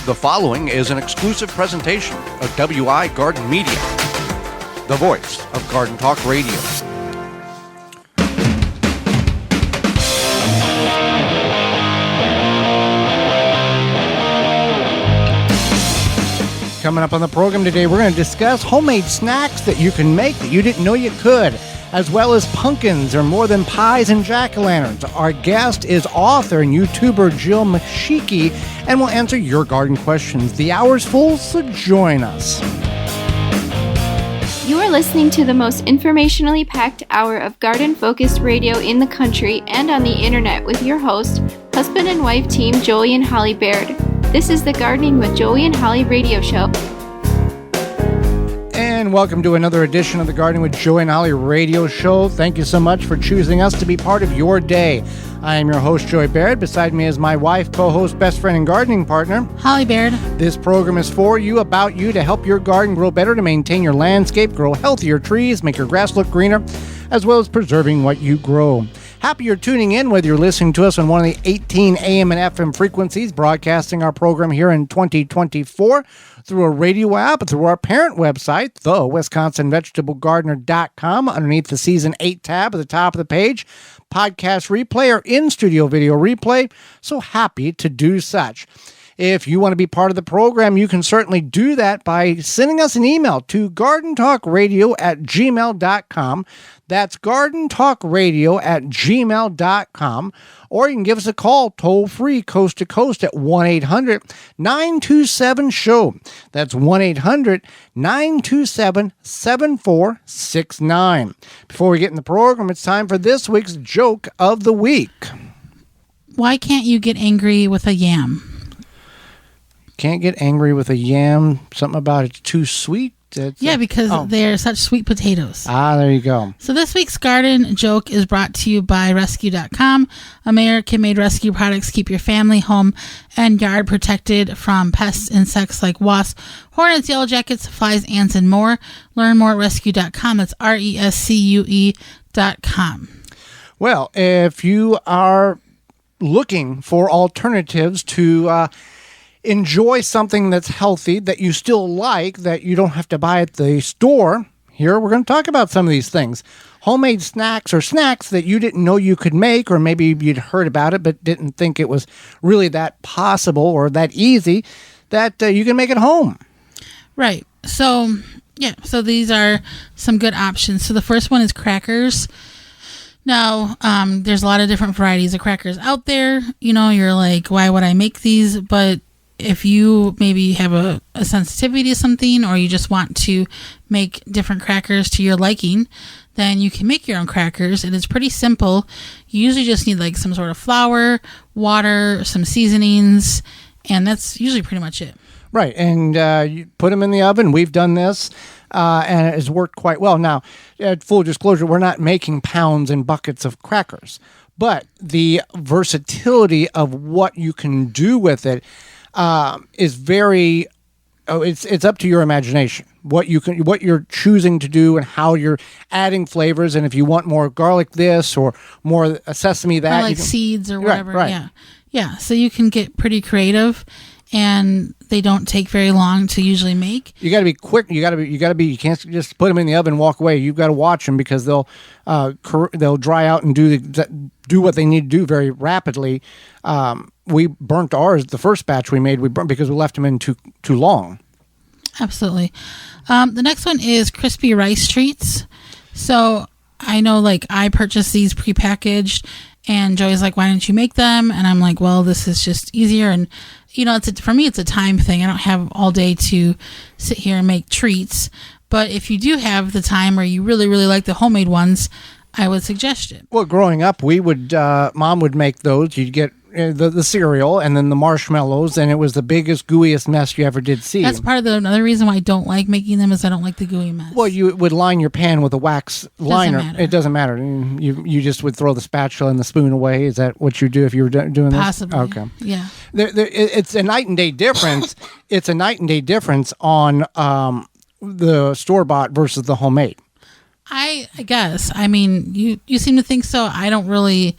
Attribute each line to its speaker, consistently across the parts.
Speaker 1: The following is an exclusive presentation of WI Garden Media, the voice of Garden Talk Radio. Coming up on the program today, we're going to discuss homemade snacks that you can make that you didn't know you could, as well as pumpkins are more than pies and jack-o'-lanterns. Our guest is author and YouTuber Jill McSheehy, and we'll answer your garden questions. The hour's full, so join us.
Speaker 2: You are listening to the most informationally packed hour of garden-focused radio in the country and on the internet with your host, husband and wife team Joey and Holly Baird. This is the Gardening with Joey and Holly radio show.
Speaker 1: And welcome to another edition of the Gardening with Joey and Holly radio show. Thank you so much for choosing us to be part of your day. I am your host, Joey Baird. Beside me is my wife, co-host, best friend, and gardening partner,
Speaker 3: Holly Baird.
Speaker 1: This program is for you, about you, to help your garden grow better, to maintain your landscape, grow healthier trees, make your grass look greener, as well as preserving what you grow. Happy you're tuning in, whether you're listening to us on one of the 18 AM and FM frequencies, broadcasting our program here in 2024 through a radio app, through our parent website, the WisconsinVegetableGardener.com, underneath the Season 8 tab at the top of the page, podcast replay or in-studio video replay. So happy to do such. If you want to be part of the program, you can certainly do that by sending us an email to gardentalkradio@gmail.com. That's gardentalkradio@gmail.com. Or you can give us a call toll-free, coast-to-coast at 1-800-927-SHOW. That's 1-800-927-7469. Before we get in the program, it's time for this week's Joke of the Week.
Speaker 3: Why can't you get angry with a yam?
Speaker 1: Can't get angry with a yam. Something about it's too sweet.
Speaker 3: Because they're such sweet potatoes.
Speaker 1: There you go.
Speaker 3: So this week's garden joke is brought to you by Rescue.com. American-made rescue products keep your family, home, and yard protected from pests, insects like wasps, hornets, yellow jackets, flies, ants, and more. Learn more at Rescue.com. That's RESCUE.com.
Speaker 1: Well, if you are looking for alternatives to enjoy something that's healthy, that you still like, that you don't have to buy at the store, here we're going to talk about some of these things. Homemade snacks, or snacks that you didn't know you could make, or maybe you'd heard about it but didn't think it was really that possible or that easy, that you can make at home.
Speaker 3: Right. So these are some good options. So the first one is crackers. Now, there's a lot of different varieties of crackers out there. You know, you're like, why would I make these? But if you maybe have a sensitivity to something, or you just want to make different crackers to your liking, then you can make your own crackers, and it's pretty simple. You usually just need like some sort of flour, water, some seasonings, and that's usually pretty much it.
Speaker 1: Right, and you put them in the oven. We've done this, and it has worked quite well. Now, full disclosure, we're not making pounds and buckets of crackers, but the versatility of what you can do with it is very. It's up to your imagination. What you're choosing to do, and how you're adding flavors, and if you want more garlic this or more sesame that,
Speaker 3: or like seeds or whatever.
Speaker 1: Right.
Speaker 3: Yeah. So you can get pretty creative, and they don't take very long to usually make.
Speaker 1: You got to be quick. You can't just put them in the oven and walk away. You've got to watch them, because they'll dry out and do what they need to do very rapidly. We burnt ours. The first batch we made, we burnt because we left them in too long.
Speaker 3: Absolutely. The next one is crispy rice treats. So I know, like, I purchased these prepackaged, and Joey's like, why don't you make them? And I'm like, well, this is just easier. And, you know, for me, it's a time thing. I don't have all day to sit here and make treats. But if you do have the time, or you really, really like the homemade ones, I would suggest it.
Speaker 1: Well, growing up, we would, Mom would make those. You'd get the cereal and then the marshmallows, and it was the biggest, gooeyest mess you ever did see.
Speaker 3: That's part of another reason why I don't like making them, is I don't like the gooey mess.
Speaker 1: Well, you would line your pan with a wax liner.
Speaker 3: Matter.
Speaker 1: It doesn't matter. You just would throw the spatula and the spoon away. Is that what you do if you were doing this?
Speaker 3: Possibly.
Speaker 1: Okay.
Speaker 3: Yeah.
Speaker 1: It's a night and day difference. It's a night and day difference on the store-bought versus the homemade.
Speaker 3: I guess. I mean, you seem to think so. I don't really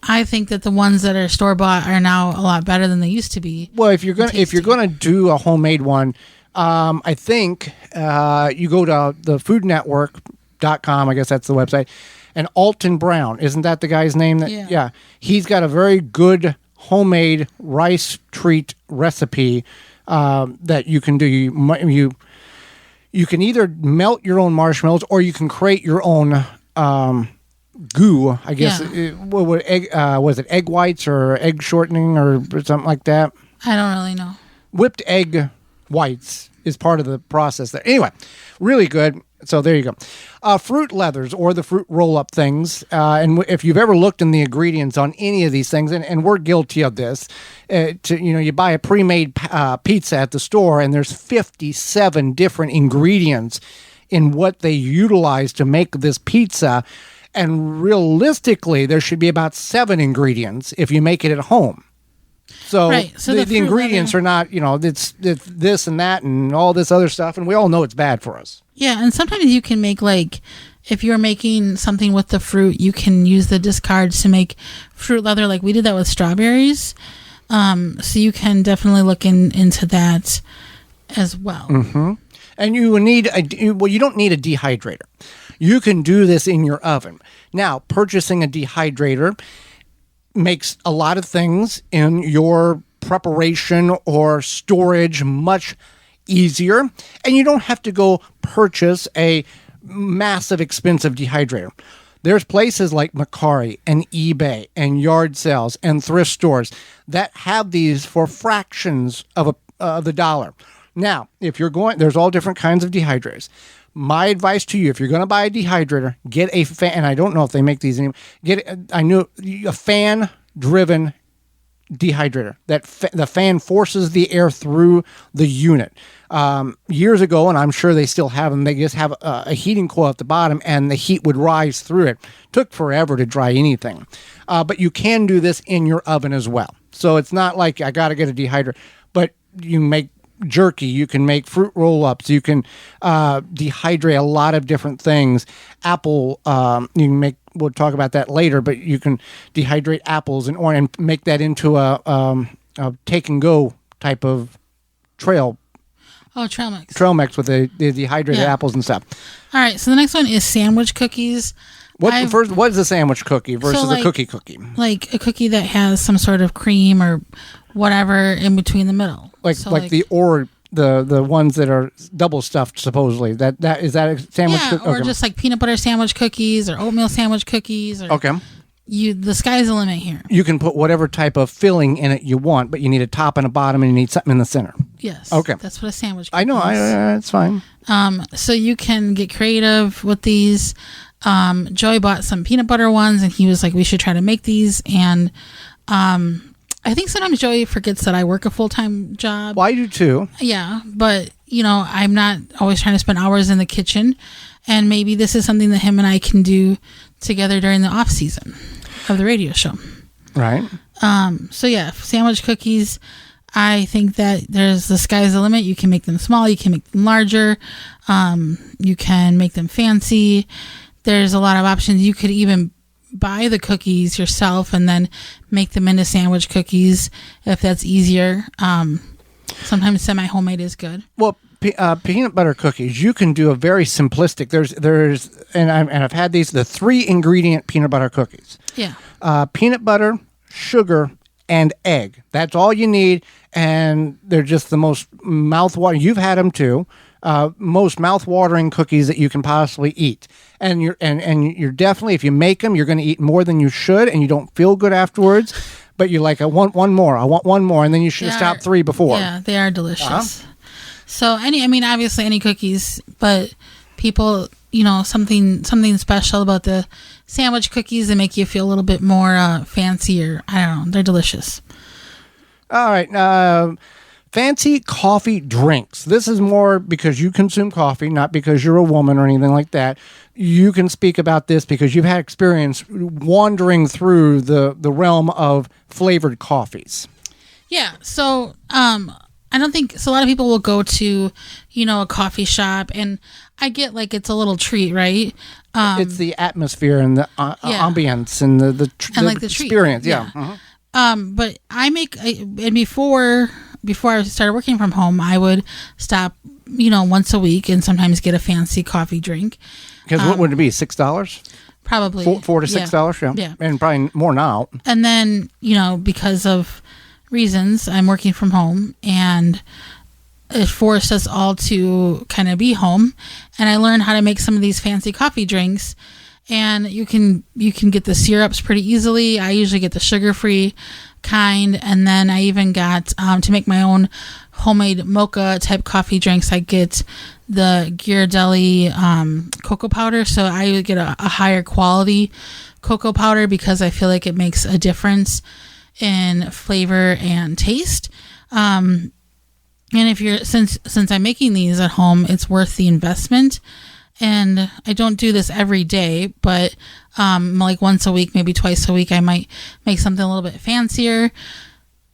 Speaker 3: I think that the ones that are store bought are now a lot better than they used to be.
Speaker 1: Well, if you're gonna do a homemade one, I think you go to the foodnetwork.com. I guess that's the website. And Alton Brown, isn't that the guy's name? Yeah. He's got a very good homemade rice treat recipe that you can do. You can either melt your own marshmallows or you can create your own goo. I guess was it egg whites or egg shortening or something like that?
Speaker 3: I don't really know.
Speaker 1: Whipped egg whites is part of the process there. Anyway, really good. So there you go. Fruit leathers or the fruit roll-up things. And if you've ever looked in the ingredients on any of these things, and we're guilty of this, you buy a pre-made pizza at the store, and there's 57 different ingredients in what they utilize to make this pizza. And realistically, there should be about 7 ingredients if you make it at home. So, the ingredients are not, it's this and that and all this other stuff, and we all know it's bad for us.
Speaker 3: Yeah, and sometimes you can make, like, if you're making something with the fruit, you can use the discards to make fruit leather. Like we did that with strawberries. So you can definitely look into that as well.
Speaker 1: Mm-hmm. And you need you don't need a dehydrator. You can do this in your oven. Now, purchasing a dehydrator makes a lot of things in your preparation or storage much easier, and you don't have to go purchase a massive expensive dehydrator. There's places like Mercari and eBay and yard sales and thrift stores that have these for fractions of the dollar. Now, if you're going, there's all different kinds of dehydrators. My advice to you, if you're going to buy a dehydrator, get a fan, and I don't know if they make these anymore, a fan-driven dehydrator. The fan forces the air through the unit. Years ago, and I'm sure they still have them, they just have a heating coil at the bottom, and the heat would rise through it. Took forever to dry anything. But you can do this in your oven as well. So it's not like I got to get a dehydrator, but you make jerky, you can make fruit roll-ups, you can dehydrate a lot of different things. Apple, you can make, we'll talk about that later, but you can dehydrate apples and orange and make that into a take and go type of trail mix. Trail mix with the dehydrated apples and stuff.
Speaker 3: All right, so the next one is sandwich cookies.
Speaker 1: What is a sandwich cookie versus a cookie?
Speaker 3: Like a cookie that has some sort of cream or whatever in between the middle.
Speaker 1: The ones that are double stuffed, supposedly. That is that a sandwich cookie?
Speaker 3: Or just like peanut butter sandwich cookies or oatmeal sandwich cookies.
Speaker 1: Okay.
Speaker 3: The sky's the limit here.
Speaker 1: You can put whatever type of filling in it you want, but you need a top and a bottom, and you need something in the center.
Speaker 3: Yes.
Speaker 1: Okay.
Speaker 3: That's what a sandwich cookie
Speaker 1: I know. It's fine.
Speaker 3: So you can get creative with these. Joey bought some peanut butter ones, and he was like, we should try to make these. And I think sometimes Joey forgets that I work a full-time job.
Speaker 1: Well, I do too.
Speaker 3: Yeah, but, I'm not always trying to spend hours in the kitchen. And maybe this is something that him and I can do together during the off season of the radio show.
Speaker 1: Right.
Speaker 3: Sandwich cookies. I think that the sky's the limit. You can make them small. You can make them larger. You can make them fancy. There's a lot of options. You could even buy the cookies yourself and then make them into sandwich cookies if that's easier. Sometimes semi-homemade is good.
Speaker 1: Well, peanut butter cookies, you can do a very simplistic. I've had these, the 3 ingredient peanut butter cookies.
Speaker 3: Yeah.
Speaker 1: Peanut butter, sugar, and egg. That's all you need, and they're just the most mouth-watering. You've had them too. Most mouth-watering cookies that you can possibly eat. And you're definitely, if you make them, you're going to eat more than you should, and you don't feel good afterwards. But you're like, I want one more, and then you should have stopped 3 before.
Speaker 3: Yeah, they are delicious. So obviously any cookies, but people, something special about the sandwich cookies that make you feel a little bit more fancier. I don't know. They're delicious.
Speaker 1: All right. Fancy coffee drinks. This is more because you consume coffee, not because you're a woman or anything like that. You can speak about this because you've had experience wandering through the realm of flavored coffees.
Speaker 3: Yeah. So I don't think so. A lot of people will go to, a coffee shop, and I get like it's a little treat, right?
Speaker 1: It's the atmosphere and the ambience and the experience.
Speaker 3: Treat.
Speaker 1: Yeah. Mm-hmm.
Speaker 3: But and before I started working from home, I would stop, once a week and sometimes get a fancy coffee drink.
Speaker 1: Because what would it be? $6?
Speaker 3: Probably
Speaker 1: $4 to $6. Yeah. And probably more now.
Speaker 3: And then, because of reasons, I'm working from home, and it forced us all to kind of be home. And I learned how to make some of these fancy coffee drinks. And you can get the syrups pretty easily. I usually get the sugar-free kind. And then I even got, to make my own homemade mocha type coffee drinks, I get the Ghirardelli cocoa powder. So I would get a higher quality cocoa powder because I feel like it makes a difference in flavor and taste. And if you're, since I'm making these at home, it's worth the investment. And I don't do this every day, but like once a week, maybe twice a week, I might make something a little bit fancier.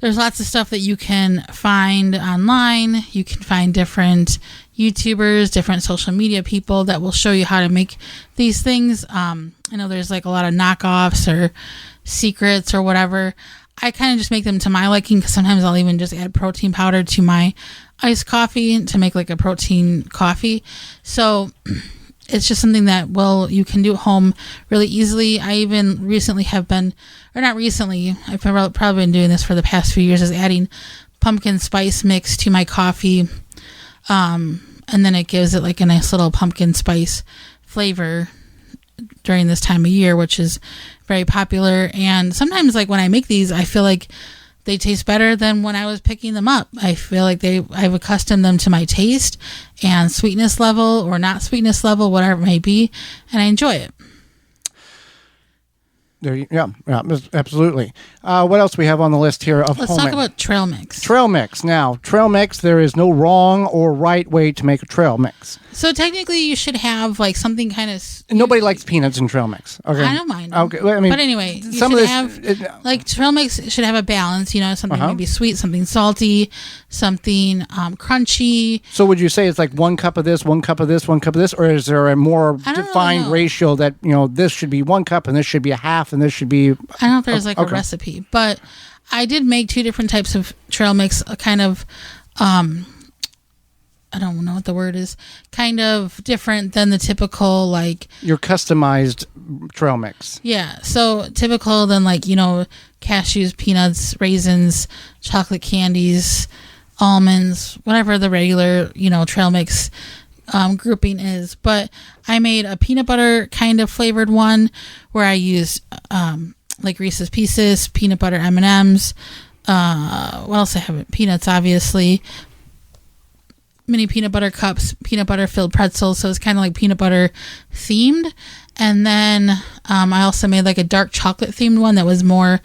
Speaker 3: There's lots of stuff that you can find online. You can find different YouTubers, different social media people that will show you how to make these things. I know there's like a lot of knockoffs or secrets or whatever. I kind of just make them to my liking, because sometimes I'll even just add protein powder to my iced coffee to make like a protein coffee. So it's just something that, you can do at home really easily. I even recently have been, or not recently, I've probably been doing this for the past few years, is adding pumpkin spice mix to my coffee. And then it gives it like a nice little pumpkin spice flavor during this time of year, which is very popular. And sometimes, like when I make these, I feel like they taste better than when I was picking them up. I feel like I've accustomed them to my taste and sweetness level or not sweetness level, whatever it may be, and I enjoy it.
Speaker 1: Yeah, absolutely. What else we have on the list here of
Speaker 3: Let's talk about trail mix.
Speaker 1: Trail mix. Now, trail mix, there is no wrong or right way to make a trail mix.
Speaker 3: So technically, you should have like something kind of.
Speaker 1: Nobody likes peanuts in trail mix. Okay,
Speaker 3: I don't mind.
Speaker 1: Okay, well, I mean,
Speaker 3: but anyway, like trail mix should have a balance. Something maybe sweet, something salty, something crunchy.
Speaker 1: So would you say it's like 1 cup of this, 1 cup of this, 1 cup of this, or is there a more defined ratio that this should be 1 cup and this should be a half and this should be?
Speaker 3: I don't know if there's a recipe, but I did make 2 different types of trail mix, kind of. I don't know what the word is, kind of different than the typical, like...
Speaker 1: Your customized trail mix.
Speaker 3: Yeah, so typical than like, cashews, peanuts, raisins, chocolate candies, almonds, whatever the regular, trail mix grouping is. But I made a peanut butter kind of flavored one where I used like Reese's Pieces, peanut butter M&Ms, what else I have? Peanuts, obviously, mini peanut butter cups, peanut butter filled pretzels. So it's kind of like peanut butter themed. And then I also made like a dark chocolate themed one that was more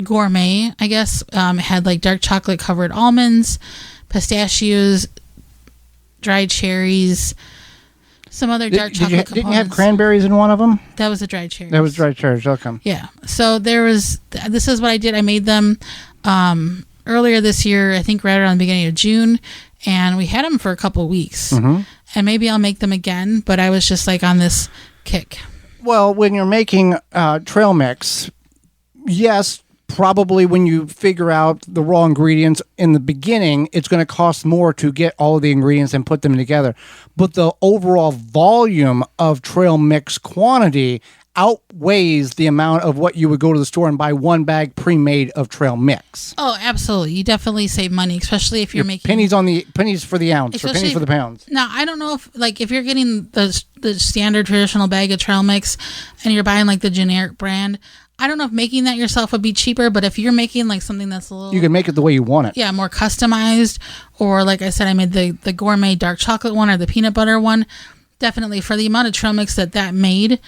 Speaker 3: gourmet, I guess. It had like dark chocolate covered almonds, pistachios, dried cherries, some other dark chocolate components.
Speaker 1: Didn't you have cranberries in one of them?
Speaker 3: That was a dried cherry.
Speaker 1: That was dried cherries. Okay.
Speaker 3: Yeah. So this is what I did. I made them earlier this year, I think right around the beginning of June, and we had them for a couple of weeks. Mm-hmm. And maybe I'll make them again, but I was just like on this kick.
Speaker 1: Well, when you're making trail mix, yes, probably when you figure out the raw ingredients in the beginning, it's going to cost more to get all of the ingredients and put them together. But the overall volume of trail mix quantity outweighs the amount of what you would go to the store and buy one bag pre-made of trail mix.
Speaker 3: Oh, absolutely. You definitely save money, especially if you're making
Speaker 1: pennies for the ounce or pennies for the pounds.
Speaker 3: Now, I don't know if you're getting the standard traditional bag of trail mix and you're buying like the generic brand, I don't know if making that yourself would be cheaper, but if you're making like something that's a little...
Speaker 1: You can make it the way you want it.
Speaker 3: Yeah, more customized. Or like I said, I made the gourmet dark chocolate one or the peanut butter one. Definitely for the amount of trail mix that made,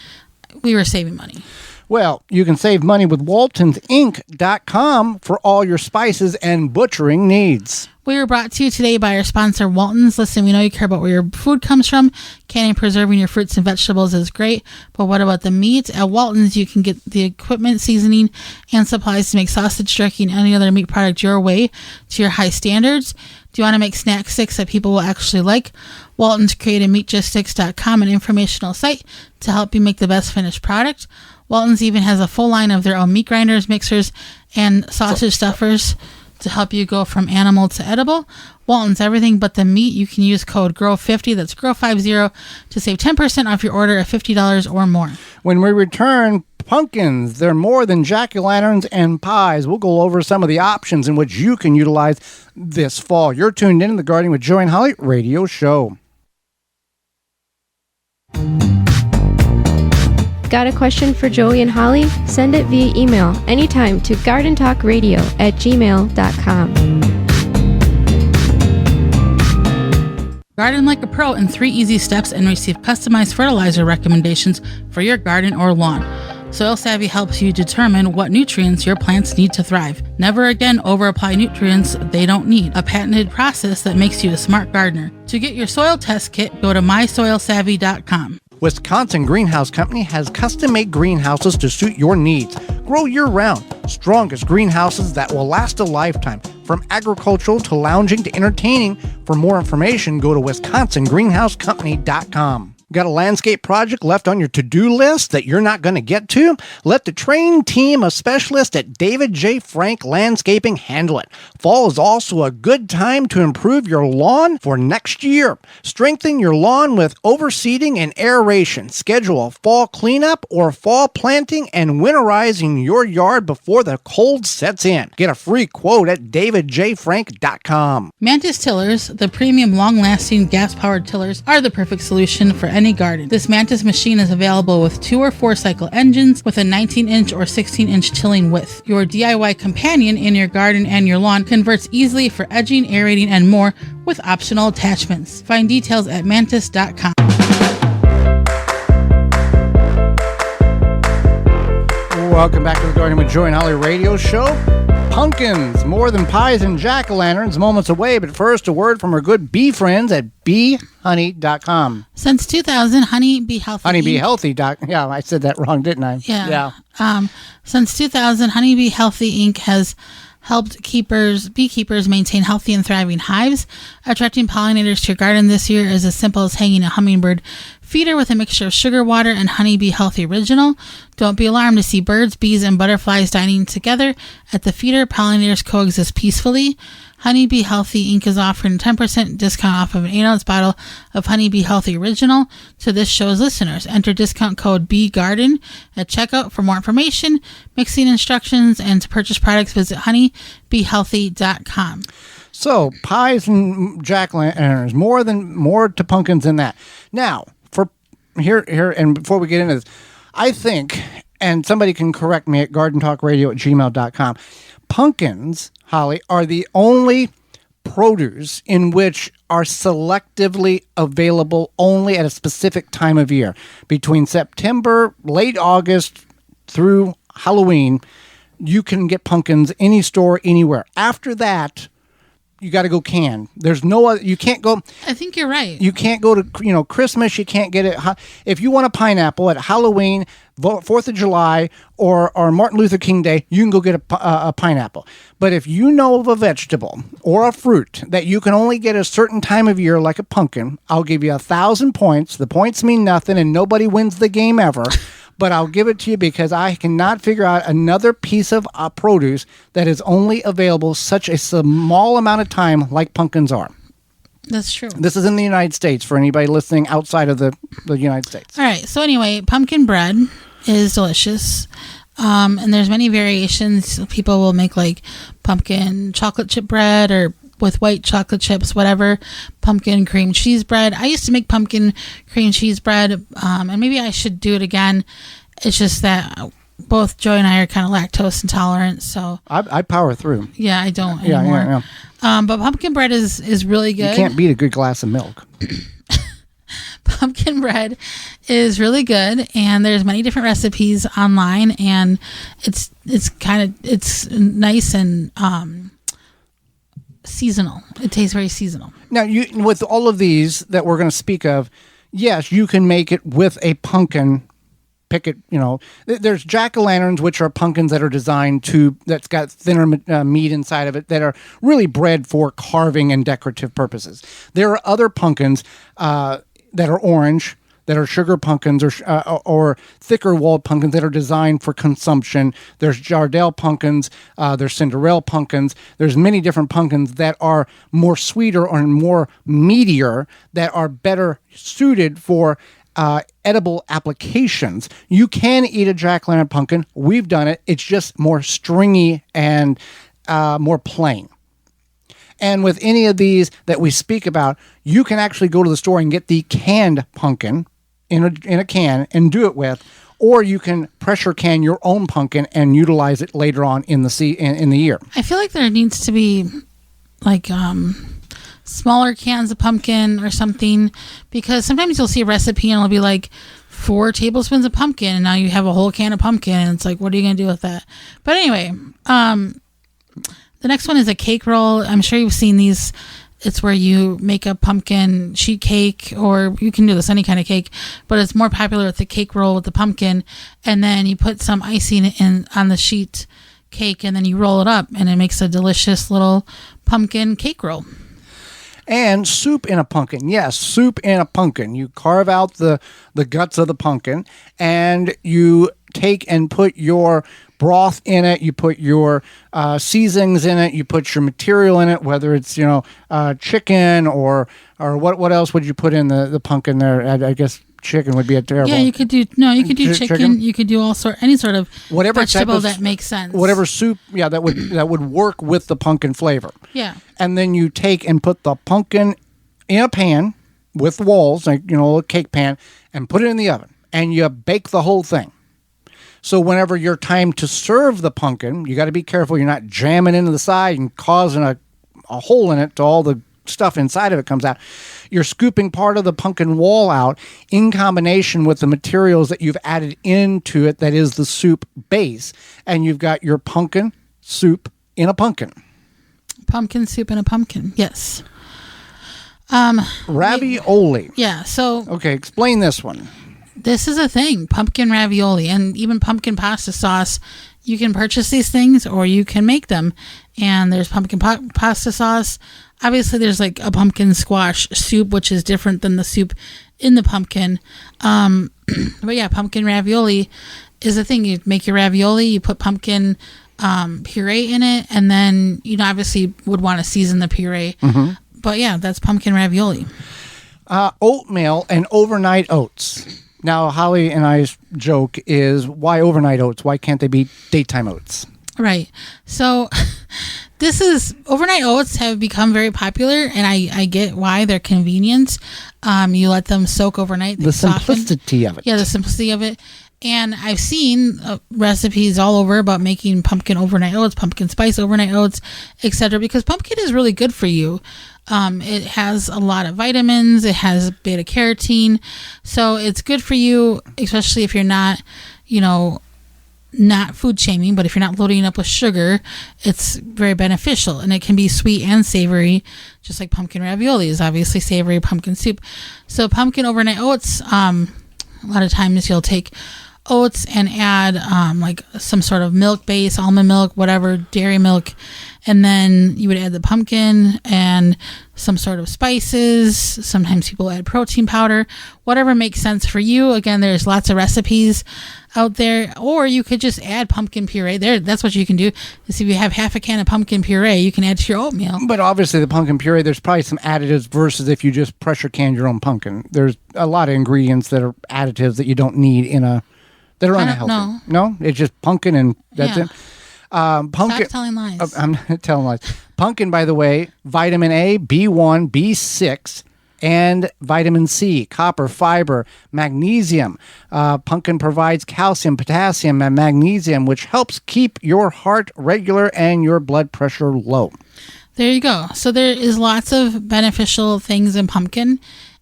Speaker 3: we were saving money.
Speaker 1: Well, you can save money with WaltonsInc.com for all your spices and butchering needs.
Speaker 3: We were brought to you today by our sponsor, Waltons. Listen, we know you care about where your food comes from. Canning and preserving your fruits and vegetables is great, but what about the meat? At Waltons, you can get the equipment, seasoning, and supplies to make sausage, jerky, and any other meat product your way to your high standards. Do you want to make snack sticks that people will actually like? Waltons created MeatJustSticks.com, an informational site to help you make the best finished product. Waltons even has a full line of their own meat grinders, mixers, and sausage stuffers to help you go from animal to edible. Walton's everything but the meat. You can use code GROW50, that's GROW50, to save 10% off your order of $50 or more.
Speaker 1: When we return, pumpkins, they're more than jack-o'-lanterns and pies. We'll go over some of the options in which you can utilize this fall. You're tuned in to the Gardening with Joey and Holly radio show.
Speaker 2: Got a question for Joey and Holly? Send it via email anytime to gardentalkradio@gmail.com.
Speaker 3: Garden like a pro in 3 easy steps and receive customized fertilizer recommendations for your garden or lawn. Soil Savvy helps you determine what nutrients your plants need to thrive. Never again over-apply nutrients they don't need. A patented process that makes you a smart gardener. To get your soil test kit, go to mysoilsavvy.com.
Speaker 1: Wisconsin Greenhouse Company has custom-made greenhouses to suit your needs. Grow year-round. Strongest greenhouses that will last a lifetime. From agricultural to lounging to entertaining. For more information, go to wisconsingreenhousecompany.com. Got a landscape project left on your to-do list that you're not going to get to? Let the trained team of specialists at David J. Frank Landscaping handle it. Fall is also a good time to improve your lawn for next year. Strengthen your lawn with overseeding and aeration. Schedule a fall cleanup or fall planting and winterizing your yard before the cold sets in. Get a free quote at davidjfrank.com.
Speaker 3: Mantis tillers, the premium long-lasting gas-powered tillers, are the perfect solution for any garden. This Mantis machine is available with 2 or 4 cycle engines with a 19-inch or 16-inch tilling width. Your DIY companion in your garden and your lawn converts easily for edging, aerating, and more with optional attachments. Find details at mantis.com.
Speaker 1: Welcome back to the Gardening with Joey and Holly radio show. Pumpkins, more than pies and jack-o'-lanterns, moments away. But first, a word from our good bee friends at beehoney.com.
Speaker 3: Since 2000, Honey Bee Healthy.
Speaker 1: Honeybeehealthy. Yeah, I said that wrong, didn't I?
Speaker 3: Yeah. Since 2000, Honey Bee Healthy Inc. has helped beekeepers maintain healthy and thriving hives. Attracting pollinators to your garden this year is as simple as hanging a hummingbird feeder with a mixture of sugar water and Honey Bee Healthy Original. Don't be alarmed to see birds, bees, and butterflies dining together at the feeder. Pollinators coexist peacefully. Honey Bee Healthy Inc. is offering a 10% discount off of an 8-ounce bottle of Honey Bee Healthy Original to this show's listeners. Enter discount code BEEGARDEN at checkout. For more information, mixing instructions, and to purchase products, visit honeybeehealthy.com.
Speaker 1: So, pies and jack-o'-lanterns, more to pumpkins than that. Now, for here, and before we get into this, I think, and somebody can correct me at gardentalkradio@gmail.com, pumpkins, Holly, are the only produce in which are selectively available only at a specific time of year. Between September, late August through Halloween, you can get pumpkins any store, anywhere. After that, you got to go canned. There's no other, you can't go.
Speaker 3: I think you're right.
Speaker 1: You can't go to, Christmas. You can't get it. If you want a pineapple at Halloween, 4th of July, or Martin Luther King Day, you can go get a pineapple. But if you know of a vegetable or a fruit that you can only get a certain time of year, like a pumpkin, I'll give you 1,000 points. The points mean nothing, and nobody wins the game ever. But I'll give it to you because I cannot figure out another piece of produce that is only available such a small amount of time like pumpkins are.
Speaker 3: That's true.
Speaker 1: This is in the United States for anybody listening outside of the United States.
Speaker 3: All right. So anyway, pumpkin bread is delicious. And there's many variations. People will make like pumpkin chocolate chip bread or with white chocolate chips, whatever, pumpkin cream cheese bread. I used to make pumpkin cream cheese bread, and maybe I should do it again. It's just that both Joy and I are kind of lactose intolerant, so
Speaker 1: I power through.
Speaker 3: Yeah, I don't anymore. Yeah. But pumpkin bread is really good.
Speaker 1: You can't beat a good glass of milk.
Speaker 3: Pumpkin bread is really good, and there's many different recipes online, and it's nice and seasonal. It tastes very seasonal.
Speaker 1: Now, with all of these that we're going to speak of, yes, you can make it with a pumpkin. Pick it, there's jack-o'-lanterns, which are pumpkins that are designed that's got thinner meat inside of it, that are really bred for carving and decorative purposes. There are other pumpkins that are orange, that are sugar pumpkins or thicker walled pumpkins that are designed for consumption. There's Jardel pumpkins, there's Cinderella pumpkins. There's many different pumpkins that are more sweeter or more meatier, that are better suited for edible applications. You can eat a jack-o'-lantern pumpkin. We've done it. It's just more stringy and more plain. And with any of these that we speak about, you can actually go to the store and get the canned pumpkin in a can and do it with, or you can pressure can your own pumpkin and utilize it later on in the year.
Speaker 3: I feel like there needs to be like smaller cans of pumpkin or something, because sometimes you'll see a recipe and it'll be like 4 tablespoons of pumpkin, and now you have a whole can of pumpkin, and it's like, what are you going to do with that? But anyway, the next one is a cake roll. I'm sure you've seen these. It's where you make a pumpkin sheet cake, or you can do this any kind of cake, but it's more popular with the cake roll with the pumpkin, and then you put some icing on the sheet cake, and then you roll it up, and it makes a delicious little pumpkin cake roll.
Speaker 1: And soup in a pumpkin. Yes, soup in a pumpkin. You carve out the guts of the pumpkin, and you take and put your broth in it. You put your seasonings in it. You put your material in it, whether it's chicken or what else would you put in the pumpkin there? I guess chicken would be a terrible.
Speaker 3: Yeah, you could do chicken. You could do any sort of whatever vegetable that makes sense.
Speaker 1: Whatever soup, that would work with the pumpkin flavor.
Speaker 3: Yeah.
Speaker 1: And then you take and put the pumpkin in a pan with walls, like a cake pan, and put it in the oven, and you bake the whole thing. So whenever your time to serve the pumpkin, you got to be careful you're not jamming into the side and causing a hole in it to all the stuff inside of it comes out. You're scooping part of the pumpkin wall out in combination with the materials that you've added into it, that is the soup base, and you've got your pumpkin soup in a pumpkin.
Speaker 3: Pumpkin soup in a pumpkin, yes.
Speaker 1: Ravioli.
Speaker 3: Yeah, so...
Speaker 1: Okay, explain this one.
Speaker 3: This is a thing, pumpkin ravioli, and even pumpkin pasta sauce. You can purchase these things, or you can make them. And there's pumpkin pasta sauce. Obviously, there's like a pumpkin squash soup, which is different than the soup in the pumpkin. But yeah, pumpkin ravioli is a thing. You make your ravioli, you put pumpkin puree in it, and then obviously would want to season the puree. Mm-hmm. But yeah, that's pumpkin ravioli.
Speaker 1: Oatmeal and overnight oats. Now, Holly and I's joke is, why overnight oats? Why can't they be daytime oats?
Speaker 3: Right. So overnight oats have become very popular, and I get why. They're convenient. You let them soak overnight.
Speaker 1: The simplicity of it.
Speaker 3: Yeah, the simplicity of it. And I've seen recipes all over about making pumpkin overnight oats, pumpkin spice overnight oats, etc. Because pumpkin is really good for you. It has a lot of vitamins. It has beta carotene. So it's good for you, especially if you're not, not food shaming, but if you're not loading up with sugar, it's very beneficial. And it can be sweet and savory, just like pumpkin ravioli is obviously savory pumpkin soup. So pumpkin overnight oats, a lot of times you'll take oats and add like some sort of milk base, almond milk, whatever, dairy milk, and then you would add the pumpkin and some sort of spices. Sometimes people add protein powder, whatever makes sense for you. Again, there's lots of recipes out there, or you could just add pumpkin puree there. That's what you can do. Is if you have half a can of pumpkin puree, you can add to your oatmeal.
Speaker 1: But obviously the pumpkin puree, there's probably some additives versus if you just pressure canned your own pumpkin. There's a lot of ingredients that are additives that you don't need that are unhealthy. No, it's just pumpkin and that's it. Pumpkin.
Speaker 3: Stop telling lies.
Speaker 1: I'm not telling lies. Pumpkin, by the way, vitamin A, B1, B6, and vitamin C, copper, fiber, magnesium. Pumpkin provides calcium, potassium, and magnesium, which helps keep your heart regular and your blood pressure low.
Speaker 3: There you go. So there is lots of beneficial things in pumpkin.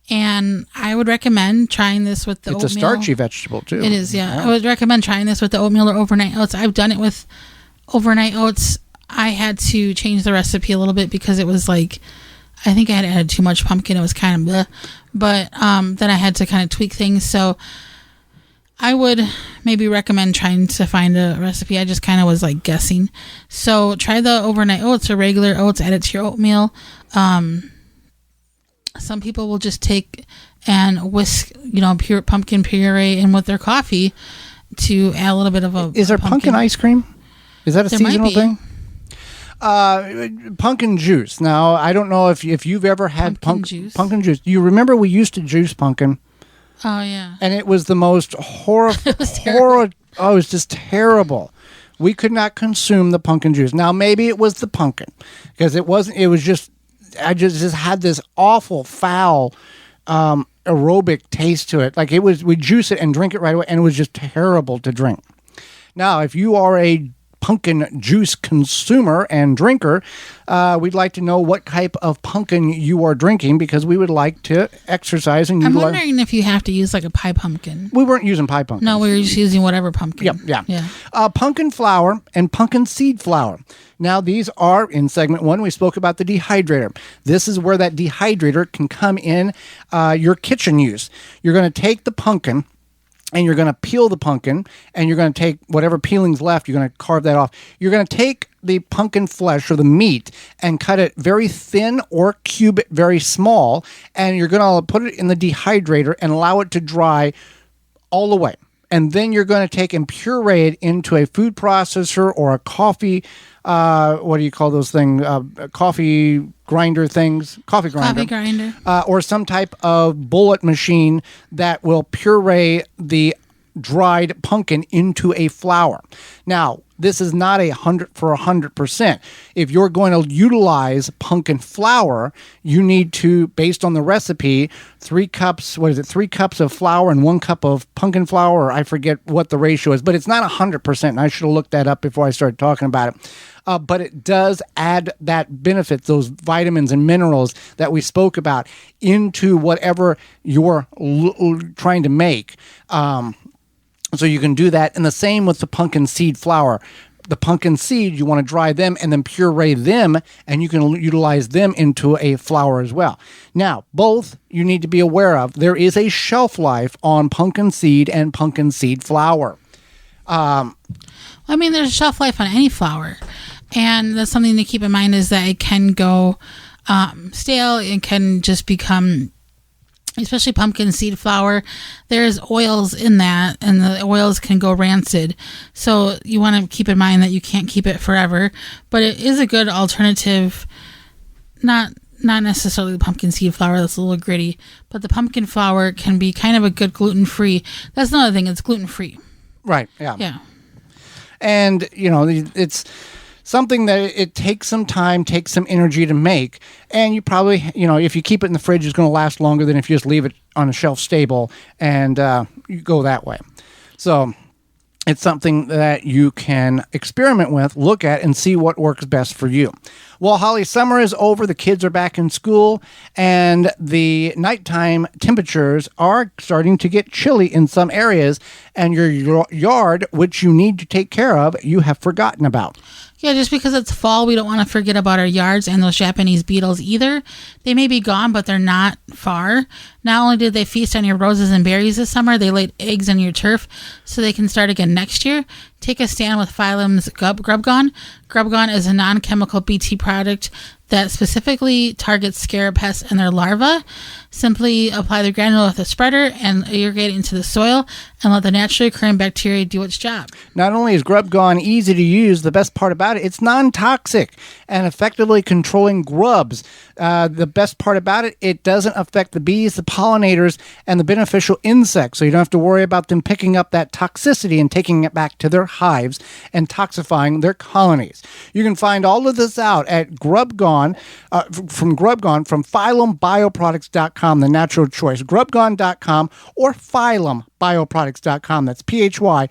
Speaker 3: And I would recommend trying this with the oatmeal.
Speaker 1: It's a starchy vegetable, too.
Speaker 3: It is, yeah. I would recommend trying this with the oatmeal or overnight oats. I've done it with overnight oats. I had to change the recipe a little bit because it was like, I think I had added too much pumpkin. It was kind of bleh. But then I had to kind of tweak things. So I would maybe recommend trying to find a recipe. I just kind of was like guessing. So try the overnight oats or regular oats, add it to your oatmeal. Some people will just take and whisk, pure pumpkin puree in with their coffee to add a little bit of a.
Speaker 1: Is there pumpkin ice cream? Is that a seasonal thing? Pumpkin juice. Now, I don't know if you've ever had pumpkin juice. You remember we used to juice pumpkin?
Speaker 3: Oh, yeah.
Speaker 1: And it was the most horrible. Oh, it was just terrible. We could not consume the pumpkin juice. Now, maybe it was the pumpkin because it wasn't. It was just. I just had this awful, foul, aerobic taste to it. Like it was, we juice it and drink it right away, and it was just terrible to drink. Now, if you are a pumpkin juice consumer and drinker, we'd like to know what type of pumpkin you are drinking because we would like to exercise and
Speaker 3: utilize. I'm wondering if you have to use like a pie pumpkin.
Speaker 1: We weren't using pie pumpkin.
Speaker 3: No, we were just using whatever pumpkin.
Speaker 1: Yeah. Pumpkin flour and pumpkin seed flour. Now, these are, in segment 1, we spoke about the dehydrator. This is where that dehydrator can come in your kitchen use. You're going to take the pumpkin, and you're going to peel the pumpkin, and you're going to take whatever peeling's left, you're going to carve that off. You're going to take the pumpkin flesh or the meat and cut it very thin or cube it very small, and you're going to put it in the dehydrator and allow it to dry all the way. And then you're going to take and puree it into a food processor or a coffee, what do you call those things? Coffee grinder things? Coffee grinder. Or some type of bullet machine that will puree the dried pumpkin into a flour. Now, this is not 100%. If you're going to utilize pumpkin flour, you need to, based on the recipe, 3 cups of flour and 1 cup of pumpkin flour, or I forget what the ratio is, but it's not 100%. And I should have looked that up before I started talking about it. But it does add that benefit, those vitamins and minerals that we spoke about, into whatever you're trying to make. So you can do that. And the same with the pumpkin seed flour. The pumpkin seed, you want to dry them and then puree them, and you can utilize them into a flour as well. Now, both you need to be aware of. There is a shelf life on pumpkin seed and pumpkin seed flour.
Speaker 3: There's a shelf life on any flour. And that's something to keep in mind is that it can go stale. It can just become, especially pumpkin seed flour, there's oils in that, and the oils can go rancid. So you want to keep in mind that you can't keep it forever. But it is a good alternative, not necessarily the pumpkin seed flour, that's a little gritty, but the pumpkin flour can be kind of a good gluten-free. That's another thing, it's gluten-free.
Speaker 1: Right, yeah.
Speaker 3: Yeah.
Speaker 1: And, it's something that it takes some time, takes some energy to make. And you probably, if you keep it in the fridge, it's going to last longer than if you just leave it on a shelf stable and you go that way. So it's something that you can experiment with, look at, and see what works best for you. Well, Holly, summer is over. The kids are back in school, and the nighttime temperatures are starting to get chilly in some areas, and your yard, which you need to take care of, you have forgotten about.
Speaker 3: Yeah, just because it's fall, we don't want to forget about our yards and those Japanese beetles either. They may be gone, but they're not far. Not only did they feast on your roses and berries this summer, they laid eggs on your turf so they can start again next year. Take a stand with Phylum's Grubgone. Grubgone is a non-chemical BT product that specifically targets scarab pests and their larvae. Simply apply the granule with a spreader and irrigate it into the soil and let the naturally occurring bacteria do its job.
Speaker 1: Not only is Grubgone easy to use, the best part about it, it's non-toxic and effectively controlling grubs. The best part about it, it doesn't affect the bees, the pollinators, and the beneficial insects, so you don't have to worry about them picking up that toxicity and taking it back to their hives and toxifying their colonies. You can find all of this out at Grubgone, from PhylumBioproducts.com, the natural choice, Grubgone.com or PhylumBioproducts.com. That's PhylLLOM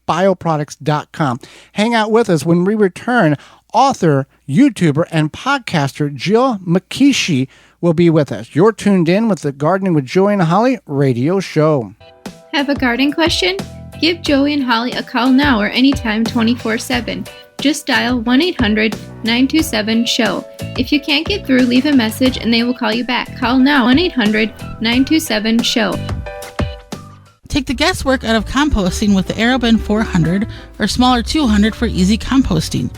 Speaker 1: bioproducts.com. Hang out with us when we return author, YouTuber, and podcaster Jill McSheehy will be with us. You're tuned in with the Gardening with Joey and Holly radio show.
Speaker 2: Have a garden question? Give Joey and Holly a call now or anytime 24/7. Just dial 1-800-927-SHOW. If you can't get through, leave a message and they will call you back. Call now, 1-800-927-SHOW.
Speaker 3: Take the guesswork out of composting with the AeroBin 400 or smaller 200 for easy composting.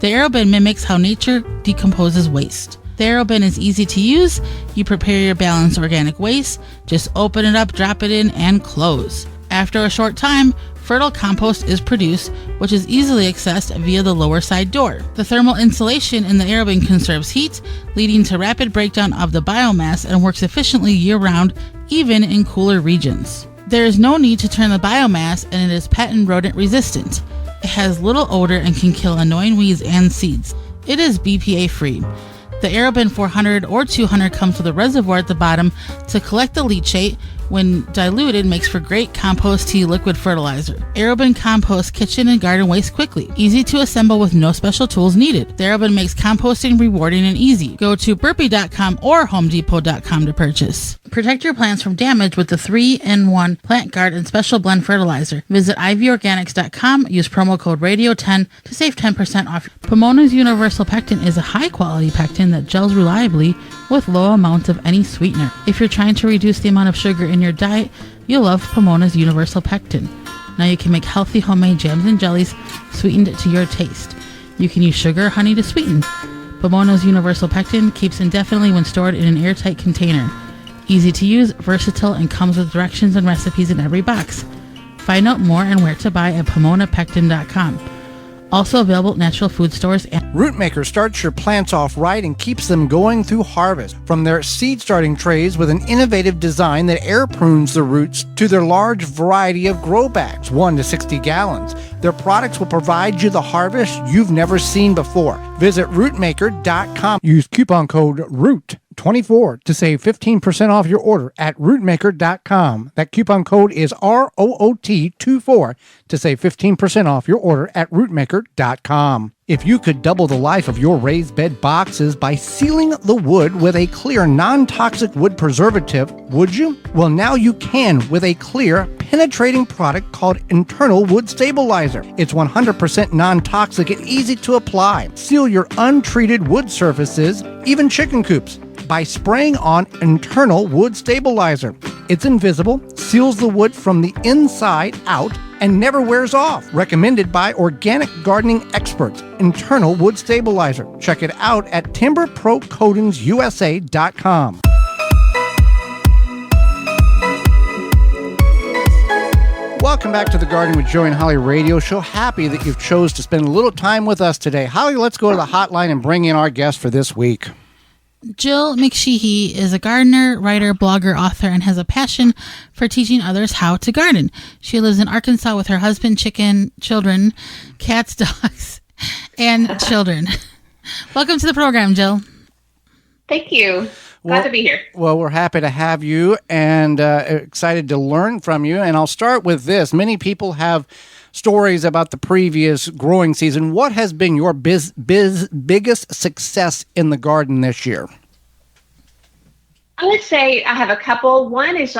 Speaker 3: The AeroBin mimics how nature decomposes waste. The AeroBin is easy to use. You prepare your balanced organic waste, just open it up, drop it in, and close. After a short time, fertile compost is produced, which is easily accessed via the lower side door. The thermal insulation in the AeroBin conserves heat, leading to rapid breakdown of the biomass and works efficiently year-round, even in cooler regions. There is no need to turn the biomass, and it is patent rodent resistant. It has little odor and can kill annoying weeds and seeds. It is BPA free. The AeroBin 400 or 200 comes with a reservoir at the bottom to collect the leachate. When diluted, makes for great compost tea liquid fertilizer. AeroBin composts kitchen and garden waste quickly. Easy to assemble with no special tools needed. The AeroBin makes composting rewarding and easy. Go to burpee.com or homedepot.com to purchase. Protect your plants from damage with the 3-in-1 Plant Guard and Special Blend Fertilizer. Visit ivorganics.com. Use promo code RADIO10 to save 10% off. Pomona's Universal Pectin is a high-quality pectin that gels reliably with low amounts of any sweetener. If you're trying to reduce the amount of sugar in your diet, you'll love Pomona's Universal Pectin. Now you can make healthy homemade jams and jellies sweetened to your taste. You can use sugar or honey to sweeten. Pomona's Universal Pectin keeps indefinitely when stored in an airtight container. Easy to use, versatile, and comes with directions and recipes in every box. Find out more and where to buy at PomonaPectin.com. Also available at natural food stores.
Speaker 1: Rootmaker starts your plants off right and keeps them going through harvest. From their seed starting trays with an innovative design that air prunes the roots to their large variety of grow bags, 1 to 60 gallons. Their products will provide you the harvest you've never seen before. Visit rootmaker.com. Use coupon code ROOT24 to save 15% off your order at rootmaker.com. That coupon code is ROOT24 to save 15% off your order at rootmaker.com. If you could double the life of your raised bed boxes by sealing the wood with a clear non-toxic wood preservative, would you? Well, now you can with a clear, penetrating product called Internal Wood Stabilizer. It's 100% non-toxic and easy to apply. Seal your untreated wood surfaces, even chicken coops, by spraying on Internal Wood Stabilizer. It's invisible, seals the wood from the inside out, and never wears off. Recommended by organic gardening experts. Internal Wood Stabilizer. Check it out at timberprocoatingsusa.com. Welcome back to the Gardening with Joey and Holly radio show. Happy that you've chose to spend a little time with us today. Holly, let's go to the hotline and bring in our guest for this week.
Speaker 3: Jill McSheehy is a gardener, writer, blogger, author, and has a passion for teaching others how to garden. She lives in Arkansas with her husband, children, cats, dogs, and children. Welcome to the program, Jill.
Speaker 4: Thank you. Glad to be here.
Speaker 1: Well, we're happy to have you and excited to learn from you. And I'll start with this. Many people have stories about the previous growing season. What has been your biggest success in the garden this year?
Speaker 4: I would say I have a couple. One is